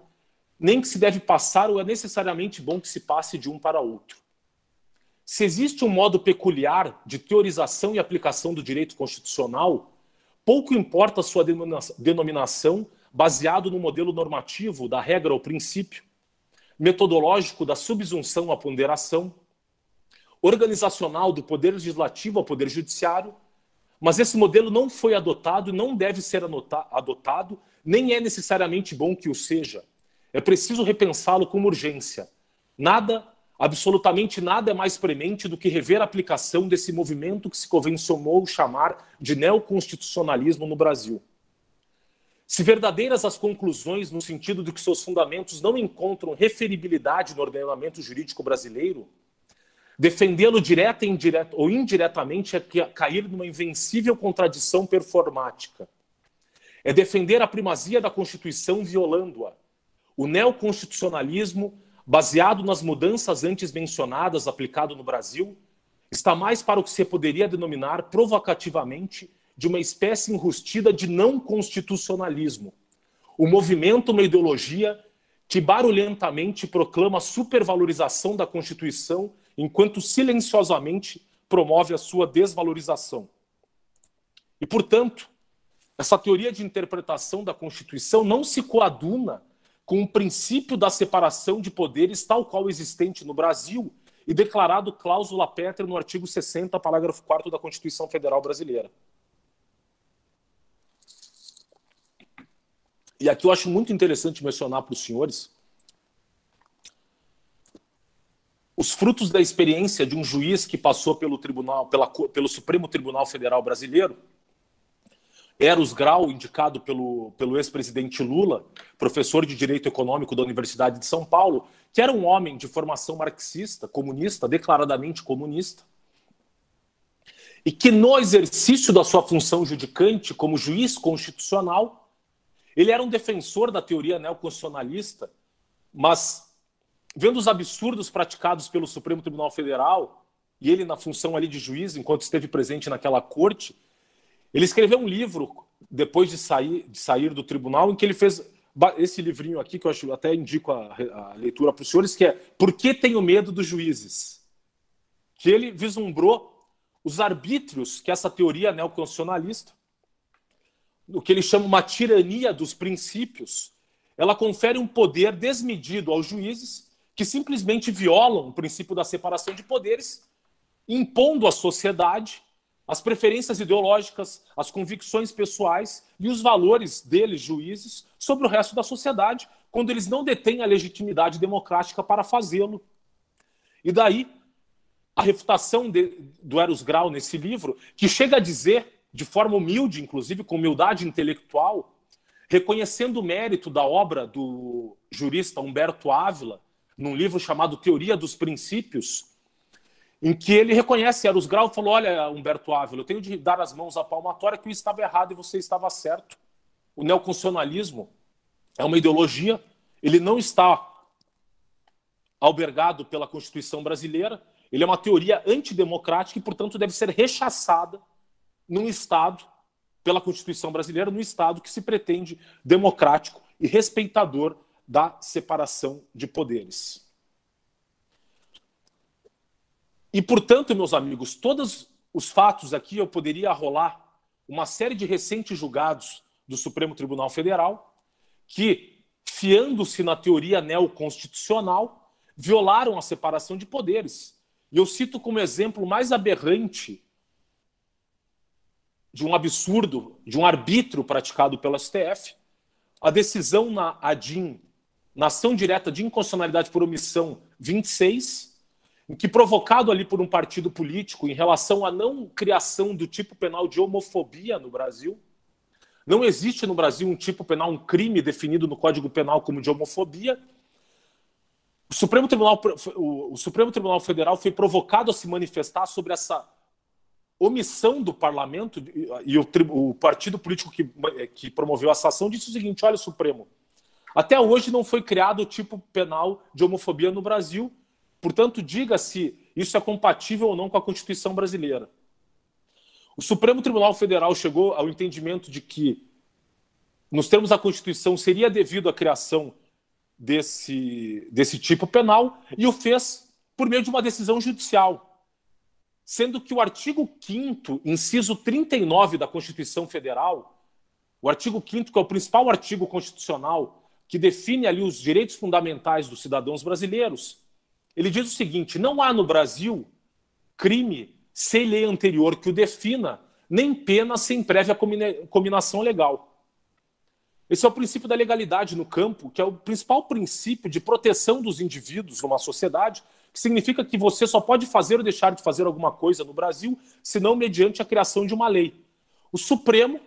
S1: nem que se deve passar ou é necessariamente bom que se passe de um para outro. Se existe um modo peculiar de teorização e aplicação do direito constitucional, pouco importa a sua denominação baseado no modelo normativo da regra ou princípio, metodológico da subsunção à ponderação, organizacional do poder legislativo ao poder judiciário, mas esse modelo não foi adotado e não deve ser adotado, nem é necessariamente bom que o seja. É preciso repensá-lo com urgência. Nada, absolutamente nada é mais premente do que rever a aplicação desse movimento que se convencionou chamar de neoconstitucionalismo no Brasil. Se verdadeiras as conclusões no sentido de que seus fundamentos não encontram referibilidade no ordenamento jurídico brasileiro, defendê-lo direta ou indiretamente é cair numa invencível contradição performática. É defender a primazia da Constituição violando-a. O neoconstitucionalismo, baseado nas mudanças antes mencionadas aplicado no Brasil, está mais para o que se poderia denominar provocativamente de uma espécie enrustida de não constitucionalismo. O movimento, uma ideologia que barulhentamente proclama a supervalorização da Constituição enquanto silenciosamente promove a sua desvalorização. E, portanto, essa teoria de interpretação da Constituição não se coaduna com o princípio da separação de poderes tal qual existente no Brasil e declarado cláusula pétrea no artigo 60, parágrafo 4º da Constituição Federal Brasileira. E aqui eu acho muito interessante mencionar para os senhores os frutos da experiência de um juiz que passou pelo pelo Supremo Tribunal Federal Brasileiro, Eros Grau, indicado pelo ex-presidente Lula, professor de Direito Econômico da Universidade de São Paulo, que era um homem de formação marxista, comunista, declaradamente comunista, e que no exercício da sua função judicante como juiz constitucional, ele era um defensor da teoria neoconstitucionalista, mas vendo os absurdos praticados pelo Supremo Tribunal Federal, e ele na função ali de juiz, enquanto esteve presente naquela corte, ele escreveu um livro, depois de sair do tribunal, em que ele fez esse livrinho aqui, que eu até indico a leitura para os senhores, que é Por que tenho medo dos juízes? Que ele vislumbrou os arbítrios que essa teoria neoconstitucionalista, o que ele chama uma tirania dos princípios, ela confere um poder desmedido aos juízes que simplesmente violam o princípio da separação de poderes, impondo à sociedade as preferências ideológicas, as convicções pessoais e os valores deles, juízes, sobre o resto da sociedade, quando eles não detêm a legitimidade democrática para fazê-lo. E daí, a refutação do Eros Grau nesse livro, que chega a dizer, de forma humilde, inclusive com humildade intelectual, reconhecendo o mérito da obra do jurista Humberto Ávila, num livro chamado Teoria dos Princípios, em que ele reconhece Eros Grau e falou: olha, Humberto Ávila, eu tenho de dar as mãos à palmatória que eu estava errado e você estava certo. O neoconstitucionalismo é uma ideologia, ele não está albergado pela Constituição brasileira, ele é uma teoria antidemocrática e, portanto, deve ser rechaçada num Estado, pela Constituição brasileira, num Estado que se pretende democrático e respeitador da separação de poderes. E, portanto, meus amigos, todos os fatos aqui eu poderia rolar uma série de recentes julgados do Supremo Tribunal Federal que, fiando-se na teoria neoconstitucional, violaram a separação de poderes. E eu cito como exemplo mais aberrante de um absurdo, de um arbítrio praticado pelo STF, a decisão na ADIM, na ação direta de inconstitucionalidade por omissão 26, em que, provocado ali por um partido político em relação à não criação do tipo penal de homofobia no Brasil, não existe no Brasil um tipo penal, um crime definido no Código Penal como de homofobia. O Supremo Tribunal Federal foi provocado a se manifestar sobre essa omissão do parlamento, e o partido político que promoveu essa ação disse o seguinte: olha, Supremo, até hoje não foi criado o tipo penal de homofobia no Brasil, portanto, diga se isso é compatível ou não com a Constituição brasileira. O Supremo Tribunal Federal chegou ao entendimento de que, nos termos da Constituição, seria devido à criação desse tipo penal e o fez por meio de uma decisão judicial, sendo que o artigo 5º, inciso 39 da Constituição Federal, o artigo 5º, que é o principal artigo constitucional que define ali os direitos fundamentais dos cidadãos brasileiros, ele diz o seguinte: não há no Brasil crime sem lei anterior que o defina, nem pena sem prévia cominação legal. Esse é o princípio da legalidade no campo, que é o principal princípio de proteção dos indivíduos numa sociedade, que significa que você só pode fazer ou deixar de fazer alguma coisa no Brasil, senão mediante a criação de uma lei. O Supremo,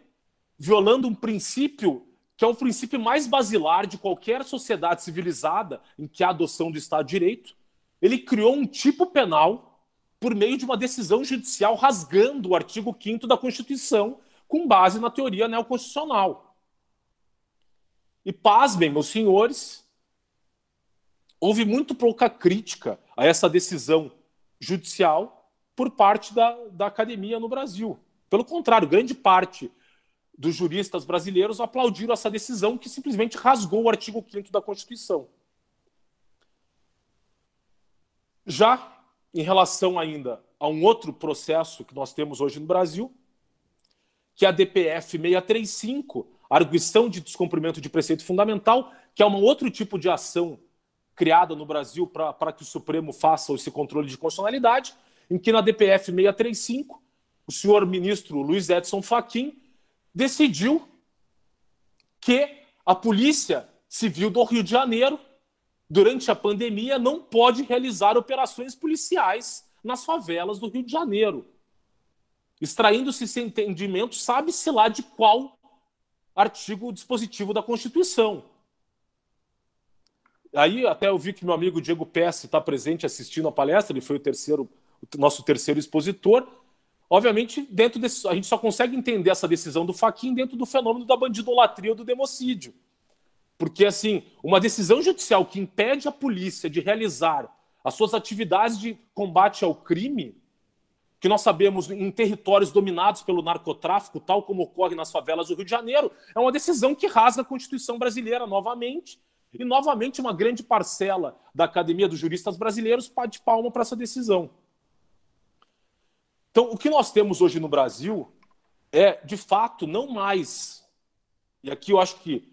S1: violando um princípio que é o princípio mais basilar de qualquer sociedade civilizada em que há adoção do Estado de Direito, ele criou um tipo penal por meio de uma decisão judicial rasgando o artigo 5º da Constituição com base na teoria neoconstitucional. E pasmem, meus senhores, houve muito pouca crítica a essa decisão judicial por parte da academia no Brasil. Pelo contrário, grande parte dos juristas brasileiros aplaudiram essa decisão que simplesmente rasgou o artigo 5º da Constituição. Já em relação ainda a um outro processo que nós temos hoje no Brasil, que é a DPF 635, arguição de descumprimento de preceito fundamental, que é um outro tipo de ação criada no Brasil para que o Supremo faça esse controle de constitucionalidade, em que na DPF 635, o senhor ministro Luiz Edson Fachin decidiu que a Polícia Civil do Rio de Janeiro, durante a pandemia, não pode realizar operações policiais nas favelas do Rio de Janeiro. Extraindo-se esse entendimento, sabe-se lá de qual artigo dispositivo da Constituição. Aí até eu vi que meu amigo Diego Pesce está presente assistindo a palestra, ele foi o nosso terceiro expositor. Obviamente, dentro desse, a gente só consegue entender essa decisão do Fachin dentro do fenômeno da bandidolatria ou do democídio. Porque, assim, uma decisão judicial que impede a polícia de realizar as suas atividades de combate ao crime, que nós sabemos em territórios dominados pelo narcotráfico, tal como ocorre nas favelas do Rio de Janeiro, é uma decisão que rasga a Constituição brasileira novamente, e novamente uma grande parcela da Academia dos Juristas Brasileiros bate palma para essa decisão. Então, o que nós temos hoje no Brasil é, de fato, não mais, e aqui eu acho que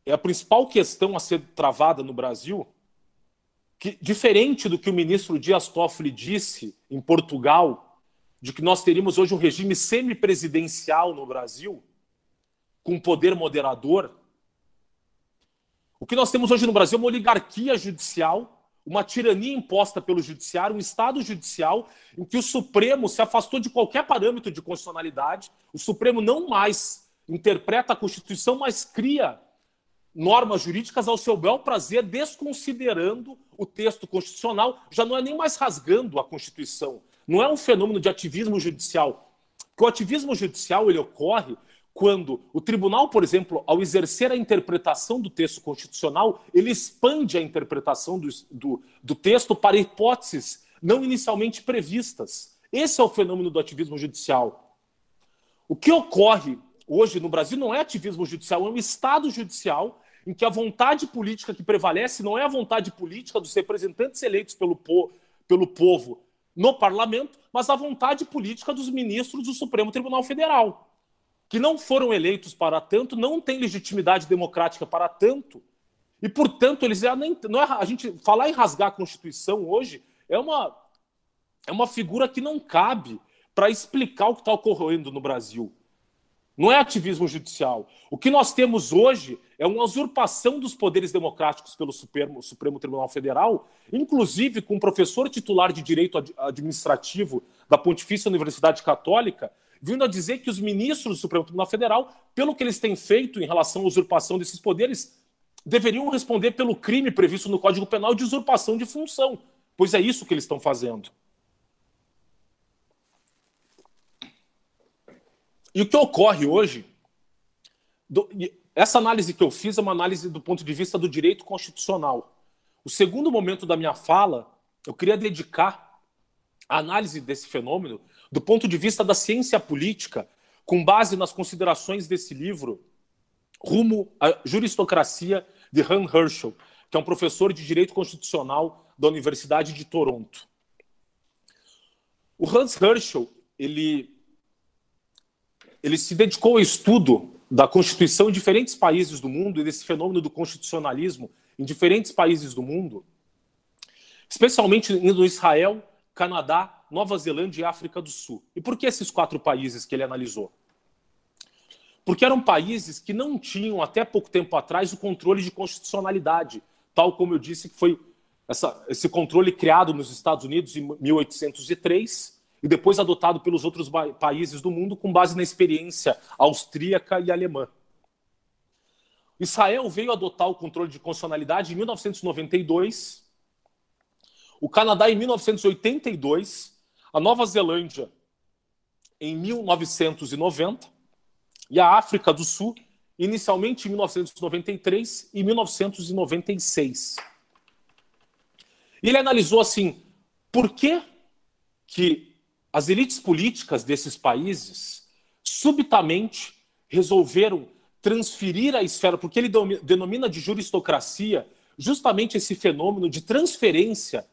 S1: é a principal questão a ser travada no Brasil, que, diferente do que o ministro Dias Toffoli disse em Portugal, de que nós teríamos hoje um regime semipresidencial no Brasil, com poder moderador, o que nós temos hoje no Brasil é uma oligarquia judicial, uma tirania imposta pelo judiciário, um Estado judicial em que o Supremo se afastou de qualquer parâmetro de constitucionalidade, o Supremo não mais interpreta a Constituição, mas cria normas jurídicas ao seu bel prazer, desconsiderando o texto constitucional, já não é nem mais rasgando a Constituição. Não é um fenômeno de ativismo judicial. Porque o ativismo judicial ele ocorre quando o tribunal, por exemplo, ao exercer a interpretação do texto constitucional, ele expande a interpretação do texto para hipóteses não inicialmente previstas. Esse é o fenômeno do ativismo judicial. O que ocorre hoje no Brasil não é ativismo judicial, é um Estado judicial em que a vontade política que prevalece não é a vontade política dos representantes eleitos pelo povo no parlamento, mas a vontade política dos ministros do Supremo Tribunal Federal, que não foram eleitos para tanto, não têm legitimidade democrática para tanto, e, portanto, eles a gente falar em rasgar a Constituição hoje é uma figura que não cabe para explicar o que está ocorrendo no Brasil. Não é ativismo judicial. O que nós temos hoje é uma usurpação dos poderes democráticos pelo Supremo Tribunal Federal, inclusive com um professor titular de Direito Administrativo da Pontifícia Universidade Católica, vindo a dizer que os ministros do Supremo Tribunal Federal, pelo que eles têm feito em relação à usurpação desses poderes, deveriam responder pelo crime previsto no Código Penal de usurpação de função, pois é isso que eles estão fazendo. E o que ocorre hoje, essa análise que eu fiz é uma análise do ponto de vista do direito constitucional. O segundo momento da minha fala, eu queria dedicar a análise desse fenômeno do ponto de vista da ciência política, com base nas considerações desse livro, Rumo à Juristocracia, de Hans Herschel, que é um professor de direito constitucional da Universidade de Toronto. O Hans Herschel, ele se dedicou ao estudo da Constituição em diferentes países do mundo e desse fenômeno do constitucionalismo em diferentes países do mundo, especialmente no Israel, Canadá, Nova Zelândia e África do Sul. E por que esses 4 países que ele analisou? Porque eram países que não tinham, até pouco tempo atrás, o controle de constitucionalidade, tal como eu disse que foi esse controle criado nos Estados Unidos em 1803, e depois adotado pelos outros países do mundo com base na experiência austríaca e alemã. Israel veio adotar o controle de constitucionalidade em 1992, o Canadá em 1982, a Nova Zelândia em 1990 e a África do Sul inicialmente em 1993 e 1996. E ele analisou assim, por que as elites políticas desses países subitamente resolveram transferir a esfera, porque ele denomina de juristocracia justamente esse fenômeno de transferência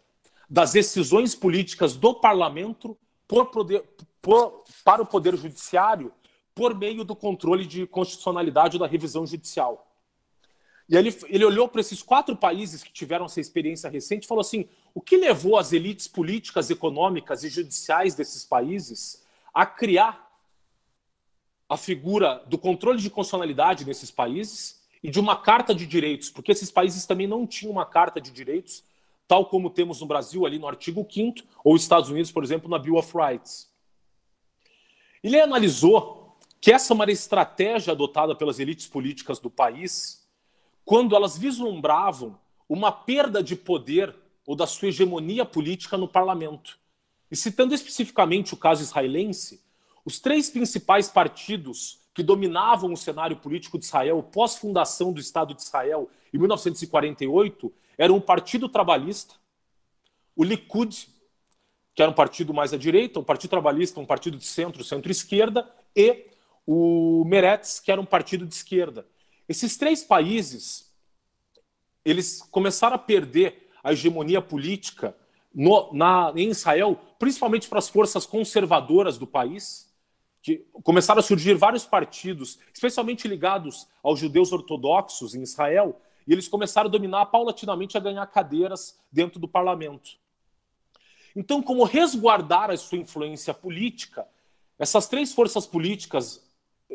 S1: das decisões políticas do parlamento para o poder judiciário por meio do controle de constitucionalidade ou da revisão judicial. E ele olhou para esses 4 países que tiveram essa experiência recente e falou assim, o que levou as elites políticas, econômicas e judiciais desses países a criar a figura do controle de constitucionalidade nesses países e de uma carta de direitos, porque esses países também não tinham uma carta de direitos, tal como temos no Brasil, ali no artigo 5º, ou Estados Unidos, por exemplo, na Bill of Rights. Ele analisou que essa é uma estratégia adotada pelas elites políticas do país quando elas vislumbravam uma perda de poder ou da sua hegemonia política no parlamento. E citando especificamente o caso israelense, os 3 principais partidos que dominavam o cenário político de Israel pós-fundação do Estado de Israel em 1948 eram o Partido Trabalhista, o Likud, que era um partido mais à direita, o Partido Trabalhista, um partido de centro-esquerda, e o Meretz, que era um partido de esquerda. Esses 3 países, eles começaram a perder a hegemonia política em Israel, principalmente para as forças conservadoras do país, que começaram a surgir vários partidos, especialmente ligados aos judeus ortodoxos em Israel, e eles começaram a dominar paulatinamente, a ganhar cadeiras dentro do parlamento. Então, como resguardar a sua influência política, essas 3 forças políticas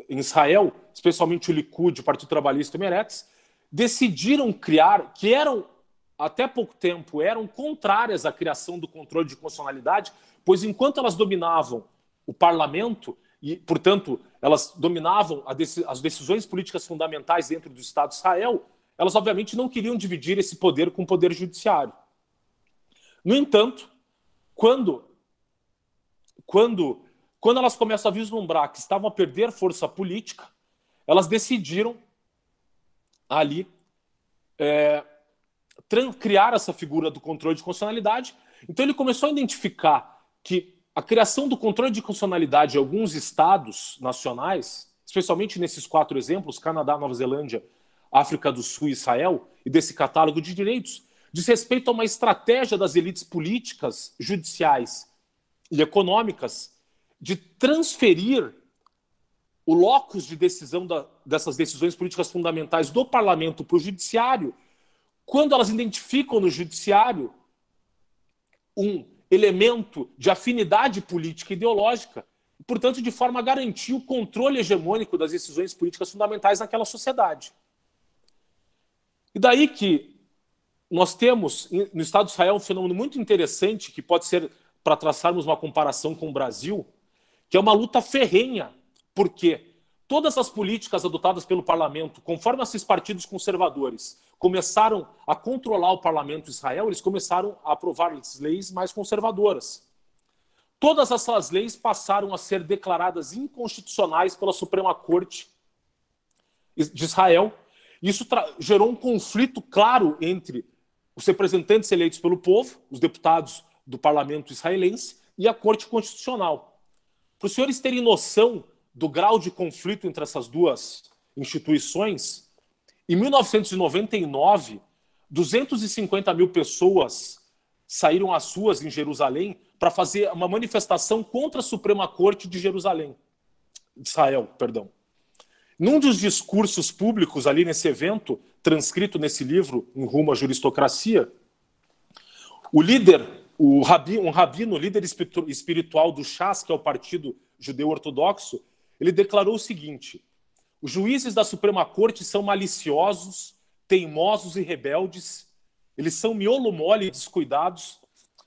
S1: em Israel, especialmente o Likud, o Partido Trabalhista e o Meretz, decidiram criar, que eram, até pouco tempo, eram contrárias à criação do controle de constitucionalidade, pois enquanto elas dominavam o parlamento, e, portanto, elas dominavam as decisões políticas fundamentais dentro do Estado de Israel, elas, obviamente, não queriam dividir esse poder com o poder judiciário. No entanto, quando elas começam a vislumbrar que estavam a perder força política, elas decidiram ali criar essa figura do controle de constitucionalidade. Então ele começou a identificar que a criação do controle de constitucionalidade em alguns estados nacionais, especialmente nesses 4 exemplos, Canadá, Nova Zelândia, África do Sul e Israel, e desse catálogo de direitos, diz respeito a uma estratégia das elites políticas, judiciais e econômicas de transferir o locus de decisão dessas decisões políticas fundamentais do parlamento para o judiciário, quando elas identificam no judiciário um elemento de afinidade política e ideológica, e, portanto, de forma a garantir o controle hegemônico das decisões políticas fundamentais naquela sociedade. E daí que nós temos, no Estado de Israel, um fenômeno muito interessante, que pode ser, para traçarmos uma comparação com o Brasil, que é uma luta ferrenha, porque todas as políticas adotadas pelo parlamento, conforme esses partidos conservadores começaram a controlar o parlamento de Israel, eles começaram a aprovar leis mais conservadoras. Todas essas leis passaram a ser declaradas inconstitucionais pela Suprema Corte de Israel. Isso gerou um conflito claro entre os representantes eleitos pelo povo, os deputados do parlamento israelense, e a Corte Constitucional. Para os senhores terem noção do grau de conflito entre essas duas instituições, em 1999, 250 mil pessoas saíram às ruas em Jerusalém para fazer uma manifestação contra a Suprema Corte de Israel. Num dos discursos públicos ali nesse evento, transcrito nesse livro, Em Rumo à Juristocracia, o líder, um rabino, líder espiritual do Shas, que é o Partido Judeu Ortodoxo, ele declarou o seguinte: os juízes da Suprema Corte são maliciosos, teimosos e rebeldes, eles são miolo mole e descuidados,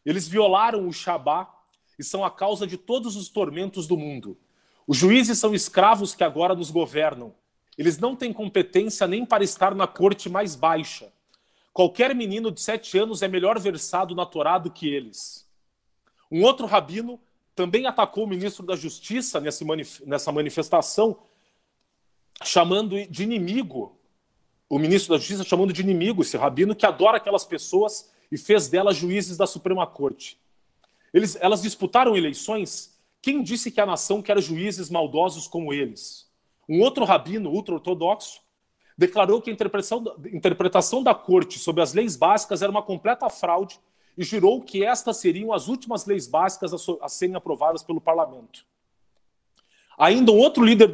S1: eles violaram o Shabá e são a causa de todos os tormentos do mundo. Os juízes são escravos que agora nos governam. Eles não têm competência nem para estar na corte mais baixa. Qualquer menino de 7 anos é melhor versado na Torá do que eles. Um outro rabino também atacou o ministro da Justiça nessa manifestação, chamando de inimigo, o ministro da Justiça chamando de inimigo esse rabino que adora aquelas pessoas e fez delas juízes da Suprema Corte. Elas disputaram eleições. Quem disse que a nação quer juízes maldosos como eles? Um outro rabino ultra-ortodoxo declarou que a interpretação da corte sobre as leis básicas era uma completa fraude e jurou que estas seriam as últimas leis básicas a serem aprovadas pelo parlamento. Ainda um outro líder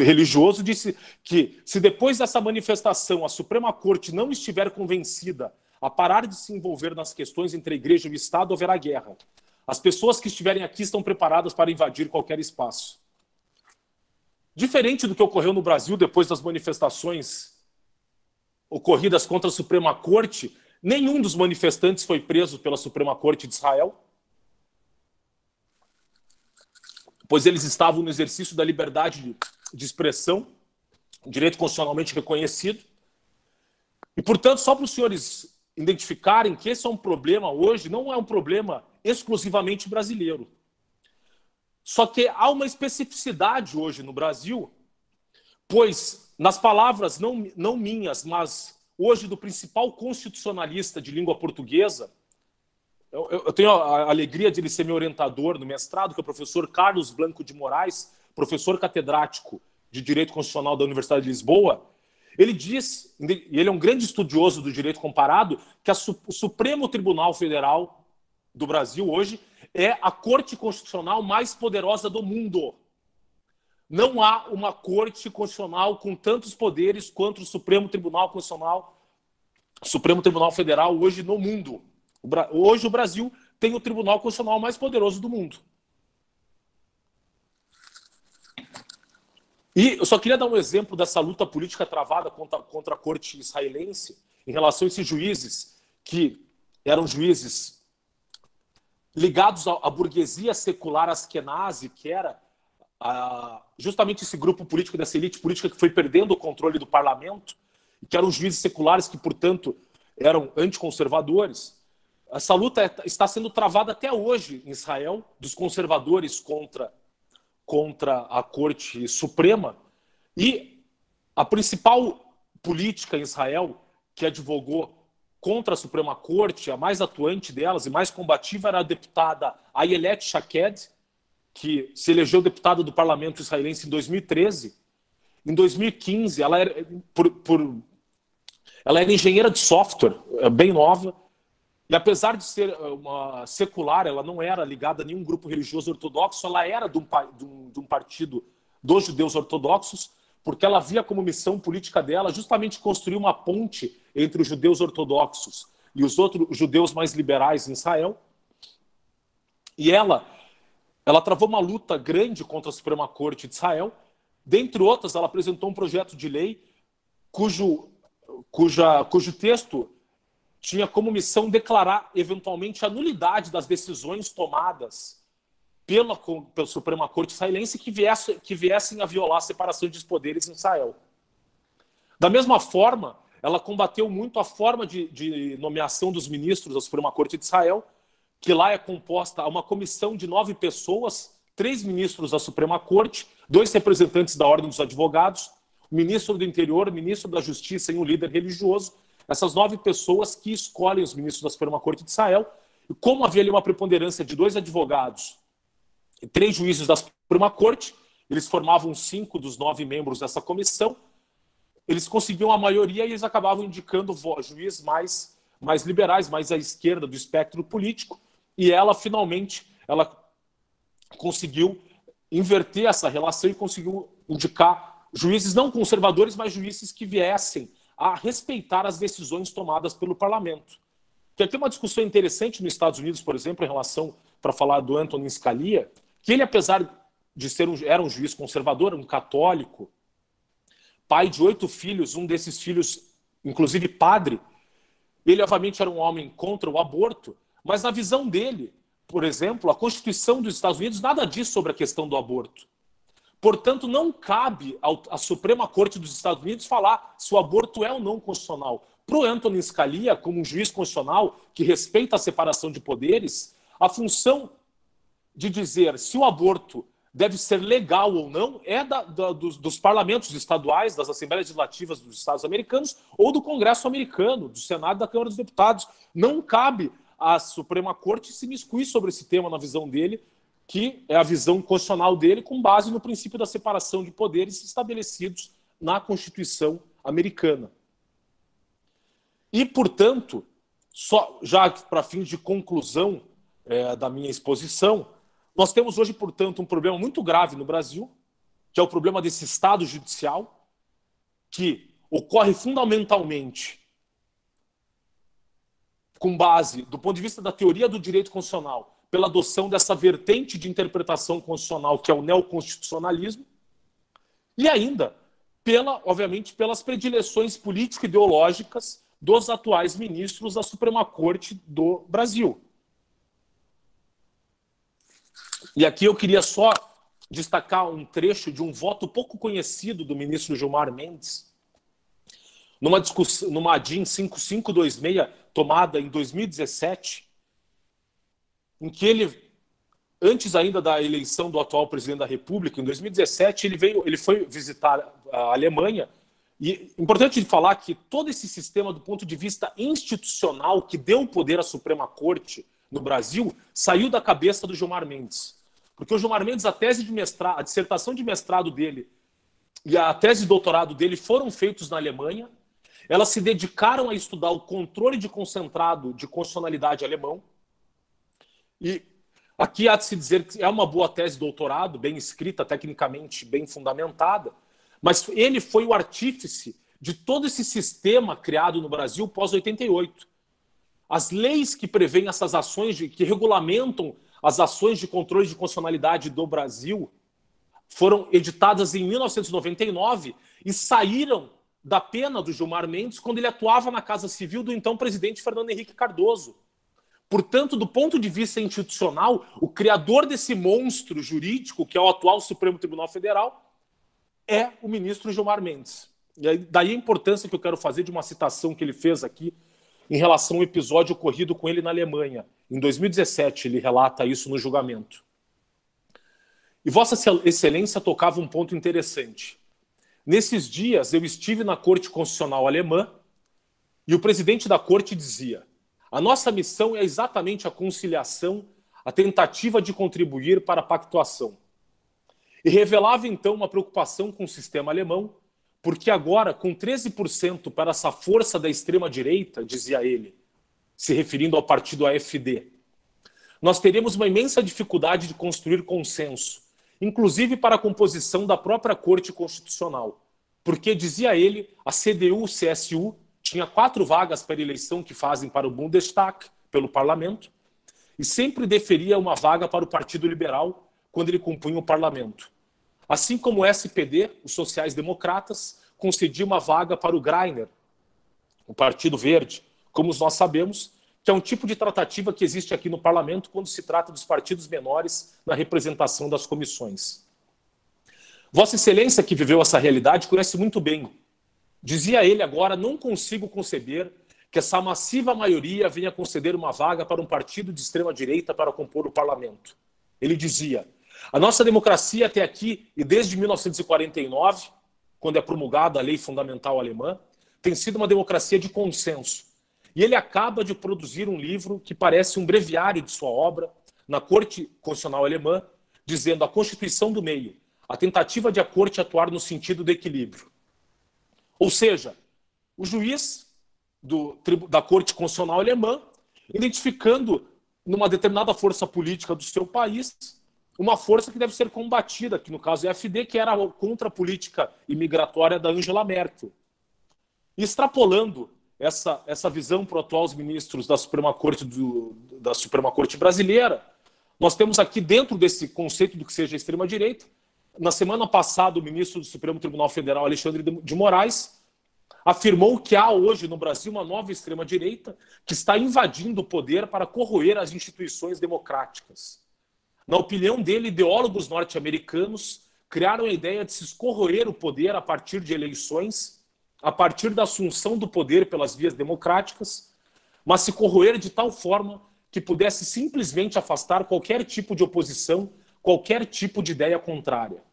S1: religioso disse que, se depois dessa manifestação a Suprema Corte não estiver convencida a parar de se envolver nas questões entre a Igreja e o Estado, haverá guerra. As pessoas que estiverem aqui estão preparadas para invadir qualquer espaço. Diferente do que ocorreu no Brasil depois das manifestações ocorridas contra a Suprema Corte, nenhum dos manifestantes foi preso pela Suprema Corte de Israel, pois eles estavam no exercício da liberdade de expressão, direito constitucionalmente reconhecido. E, portanto, só para os senhores identificarem que esse é um problema hoje, não é um problema exclusivamente brasileiro. Só que há uma especificidade hoje no Brasil, pois, nas palavras não minhas, mas hoje do principal constitucionalista de língua portuguesa, eu tenho a alegria de ele ser meu orientador no mestrado, que é o professor Carlos Blanco de Moraes, professor catedrático de Direito Constitucional da Universidade de Lisboa. Ele diz, e ele é um grande estudioso do direito comparado, que o Supremo Tribunal Federal do Brasil hoje é a Corte Constitucional mais poderosa do mundo. Não há uma Corte Constitucional com tantos poderes quanto o Supremo Tribunal Federal hoje no mundo. Hoje o Brasil tem o Tribunal Constitucional mais poderoso do mundo. E eu só queria dar um exemplo dessa luta política travada contra a corte israelense em relação a esses juízes que eram juízes ligados à burguesia secular askenazi, que era justamente esse grupo político, dessa elite política que foi perdendo o controle do parlamento, que eram juízes seculares que, portanto, eram anticonservadores. Essa luta está sendo travada até hoje em Israel, dos conservadores contra a Corte Suprema. E a principal política em Israel que advogou contra a Suprema Corte, a mais atuante delas e mais combativa, era a deputada Ayelet Shaked, que se elegeu deputada do parlamento israelense em 2013. Em 2015, ela era engenheira de software, bem nova, e apesar de ser uma secular, ela não era ligada a nenhum grupo religioso ortodoxo, ela era de um partido dos judeus ortodoxos, porque ela via como missão política dela justamente construir uma ponte entre os judeus ortodoxos e os outros judeus mais liberais em Israel. E ela travou uma luta grande contra a Suprema Corte de Israel. Dentre outras, ela apresentou um projeto de lei cujo texto tinha como missão declarar, eventualmente, a nulidade das decisões tomadas pela Suprema Corte israelense que viessem a violar a separação de poderes em Israel. Da mesma forma, ela combateu muito a forma de nomeação dos ministros da Suprema Corte de Israel, que lá é composta a uma comissão de 9 pessoas, 3 ministros da Suprema Corte, 2 representantes da Ordem dos Advogados, o ministro do Interior, o ministro da Justiça e um líder religioso. Essas 9 pessoas que escolhem os ministros da Suprema Corte de Israel. E como havia ali uma preponderância de 2 advogados e 3 juízes da Suprema Corte, eles formavam 5 dos 9 membros dessa comissão, eles conseguiam a maioria e eles acabavam indicando juízes mais liberais, mais à esquerda do espectro político, e ela, finalmente, conseguiu inverter essa relação e conseguiu indicar juízes não conservadores, mas juízes que viessem a respeitar as decisões tomadas pelo parlamento. Tem uma discussão interessante nos Estados Unidos, por exemplo, em relação, para falar do Antonin Scalia, que ele, apesar de era um juiz conservador, um católico, pai de 8 filhos, um desses filhos, inclusive padre, ele, obviamente, era um homem contra o aborto, mas na visão dele, por exemplo, a Constituição dos Estados Unidos nada diz sobre a questão do aborto. Portanto, não cabe à Suprema Corte dos Estados Unidos falar se o aborto é ou não constitucional. Para o Antonin Scalia, como um juiz constitucional que respeita a separação de poderes, a função de dizer se o aborto deve ser legal ou não é dos parlamentos estaduais, das Assembleias Legislativas dos Estados americanos ou do Congresso americano, do Senado e da Câmara dos Deputados. Não cabe à Suprema Corte se miscuir sobre esse tema na visão dele, que é a visão constitucional dele, com base no princípio da separação de poderes estabelecidos na Constituição americana. E, portanto, já para fins de conclusão da minha exposição, nós temos hoje, portanto, um problema muito grave no Brasil, que é o problema desse Estado judicial, que ocorre fundamentalmente com base, do ponto de vista da teoria do direito constitucional, pela adoção dessa vertente de interpretação constitucional, que é o neoconstitucionalismo, e ainda, obviamente, pelas predileções político-ideológicas dos atuais ministros da Suprema Corte do Brasil. E aqui eu queria só destacar um trecho de um voto pouco conhecido do ministro Gilmar Mendes, numa DIN 5526, tomada em 2017, em que ele, antes ainda da eleição do atual presidente da República, em 2017, ele foi visitar a Alemanha. E é importante falar que todo esse sistema, do ponto de vista institucional, que deu poder à Suprema Corte no Brasil, saiu da cabeça do Gilmar Mendes. Porque o Gilmar Mendes, a dissertação de mestrado dele e a tese de doutorado dele foram feitos na Alemanha. Elas se dedicaram a estudar o controle de concentrado de constitucionalidade alemão. E aqui há de se dizer que é uma boa tese de doutorado, bem escrita, tecnicamente bem fundamentada, mas ele foi o artífice de todo esse sistema criado no Brasil pós-88. As leis que prevêem essas ações, que regulamentam as ações de controle de constitucionalidade do Brasil, foram editadas em 1999 e saíram da pena do Gilmar Mendes quando ele atuava na Casa Civil do então presidente Fernando Henrique Cardoso. Portanto, do ponto de vista institucional, o criador desse monstro jurídico, que é o atual Supremo Tribunal Federal, é o ministro Gilmar Mendes. E daí a importância que eu quero fazer de uma citação que ele fez aqui em relação ao episódio ocorrido com ele na Alemanha. Em 2017, ele relata isso no julgamento. E Vossa Excelência tocava um ponto interessante. Nesses dias, eu estive na Corte Constitucional Alemã e o presidente da Corte dizia: a nossa missão é exatamente a conciliação, a tentativa de contribuir para a pactuação. E revelava, então, uma preocupação com o sistema alemão, porque agora, com 13% para essa força da extrema-direita, dizia ele, se referindo ao partido AfD, nós teríamos uma imensa dificuldade de construir consenso, inclusive para a composição da própria Corte Constitucional, porque, dizia ele, a CDU-CSU tinha 4 vagas para eleição que fazem para o Bundestag, pelo parlamento, e sempre deferia uma vaga para o Partido Liberal quando ele compunha o parlamento. Assim como o SPD, os sociais-democratas, concedia uma vaga para o Greiner, o Partido Verde, como nós sabemos, que é um tipo de tratativa que existe aqui no parlamento quando se trata dos partidos menores na representação das comissões. Vossa Excelência, que viveu essa realidade, conhece muito bem. Dizia ele agora: não consigo conceber que essa massiva maioria venha conceder uma vaga para um partido de extrema-direita para compor o parlamento. Ele dizia: a nossa democracia até aqui, e desde 1949, quando é promulgada a lei fundamental alemã, tem sido uma democracia de consenso. E ele acaba de produzir um livro que parece um breviário de sua obra, na Corte Constitucional Alemã, dizendo: a Constituição do Meio, a tentativa de a Corte atuar no sentido do equilíbrio. Ou seja, o juiz da Corte Constitucional Alemã, identificando numa determinada força política do seu país, uma força que deve ser combatida, que no caso é a AfD, que era contra a política imigratória da Angela Merkel. E extrapolando essa visão para os atuais ministros da Suprema Corte brasileira, nós temos aqui, dentro desse conceito do que seja extrema-direita, na semana passada, o ministro do Supremo Tribunal Federal, Alexandre de Moraes, afirmou que há hoje no Brasil uma nova extrema-direita que está invadindo o poder para corroer as instituições democráticas. Na opinião dele, ideólogos norte-americanos criaram a ideia de se corroer o poder a partir de eleições, a partir da assunção do poder pelas vias democráticas, mas se corroer de tal forma que pudesse simplesmente afastar qualquer tipo de oposição, qualquer tipo de ideia contrária.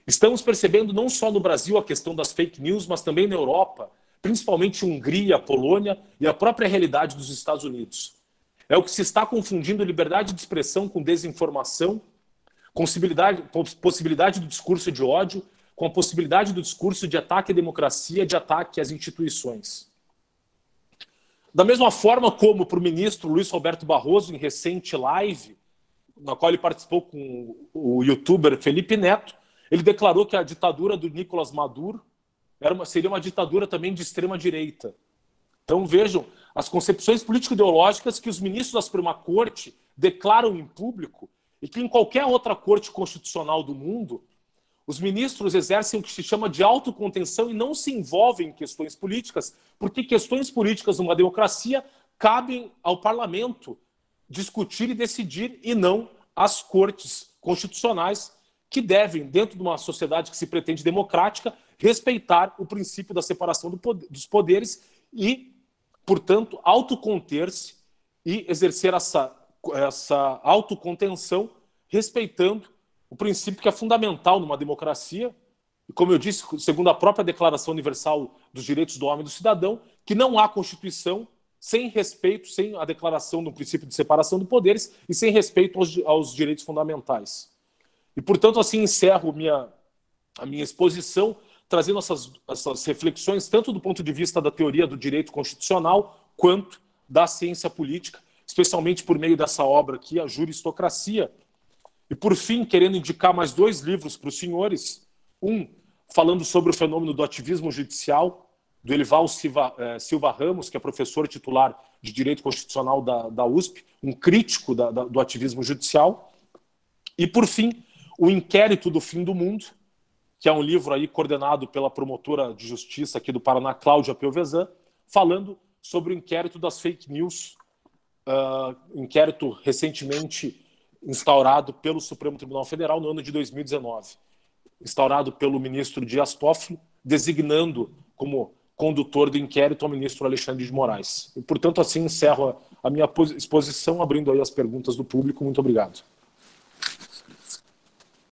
S1: Estamos percebendo não só no Brasil a questão das fake news, mas também na Europa, principalmente Hungria, Polônia e a própria realidade dos Estados Unidos. É o que se está confundindo liberdade de expressão com desinformação, com possibilidade do discurso de ódio, com a possibilidade do discurso de ataque à democracia, de ataque às instituições. Da mesma forma como para o ministro Luiz Roberto Barroso, em recente live, na qual ele participou com o youtuber Felipe Neto, ele declarou que a ditadura do Nicolás Maduro seria uma ditadura também de extrema-direita. Então vejam as concepções político-ideológicas que os ministros da Suprema Corte declaram em público e que em qualquer outra corte constitucional do mundo, os ministros exercem o que se chama de autocontenção e não se envolvem em questões políticas, porque questões políticas numa democracia cabem ao parlamento discutir e decidir, e não às cortes constitucionais, que devem, dentro de uma sociedade que se pretende democrática, respeitar o princípio da separação dos poderes e, portanto, autoconter-se e exercer essa autocontenção, respeitando o princípio que é fundamental numa democracia, e, como eu disse, segundo a própria Declaração Universal dos Direitos do Homem e do Cidadão, que não há Constituição sem respeito, sem a declaração do princípio de separação de poderes e sem respeito aos direitos fundamentais. E, portanto, assim encerro a minha exposição, trazendo essas reflexões, tanto do ponto de vista da teoria do direito constitucional, quanto da ciência política, especialmente por meio dessa obra aqui, A Juristocracia. E, por fim, querendo indicar mais 2 livros para os senhores, um falando sobre o fenômeno do ativismo judicial, do Elival Silva Ramos, que é professor titular de Direito Constitucional da USP, um crítico do ativismo judicial. E, por fim, O Inquérito do Fim do Mundo, que é um livro aí coordenado pela promotora de justiça aqui do Paraná, Cláudia Piovesan, falando sobre o inquérito das fake news, inquérito recentemente instaurado pelo Supremo Tribunal Federal no ano de 2019, instaurado pelo ministro Dias Toffoli, designando como condutor do inquérito ao ministro Alexandre de Moraes. E, portanto, assim encerro a minha exposição, abrindo aí as perguntas do público. Muito obrigado.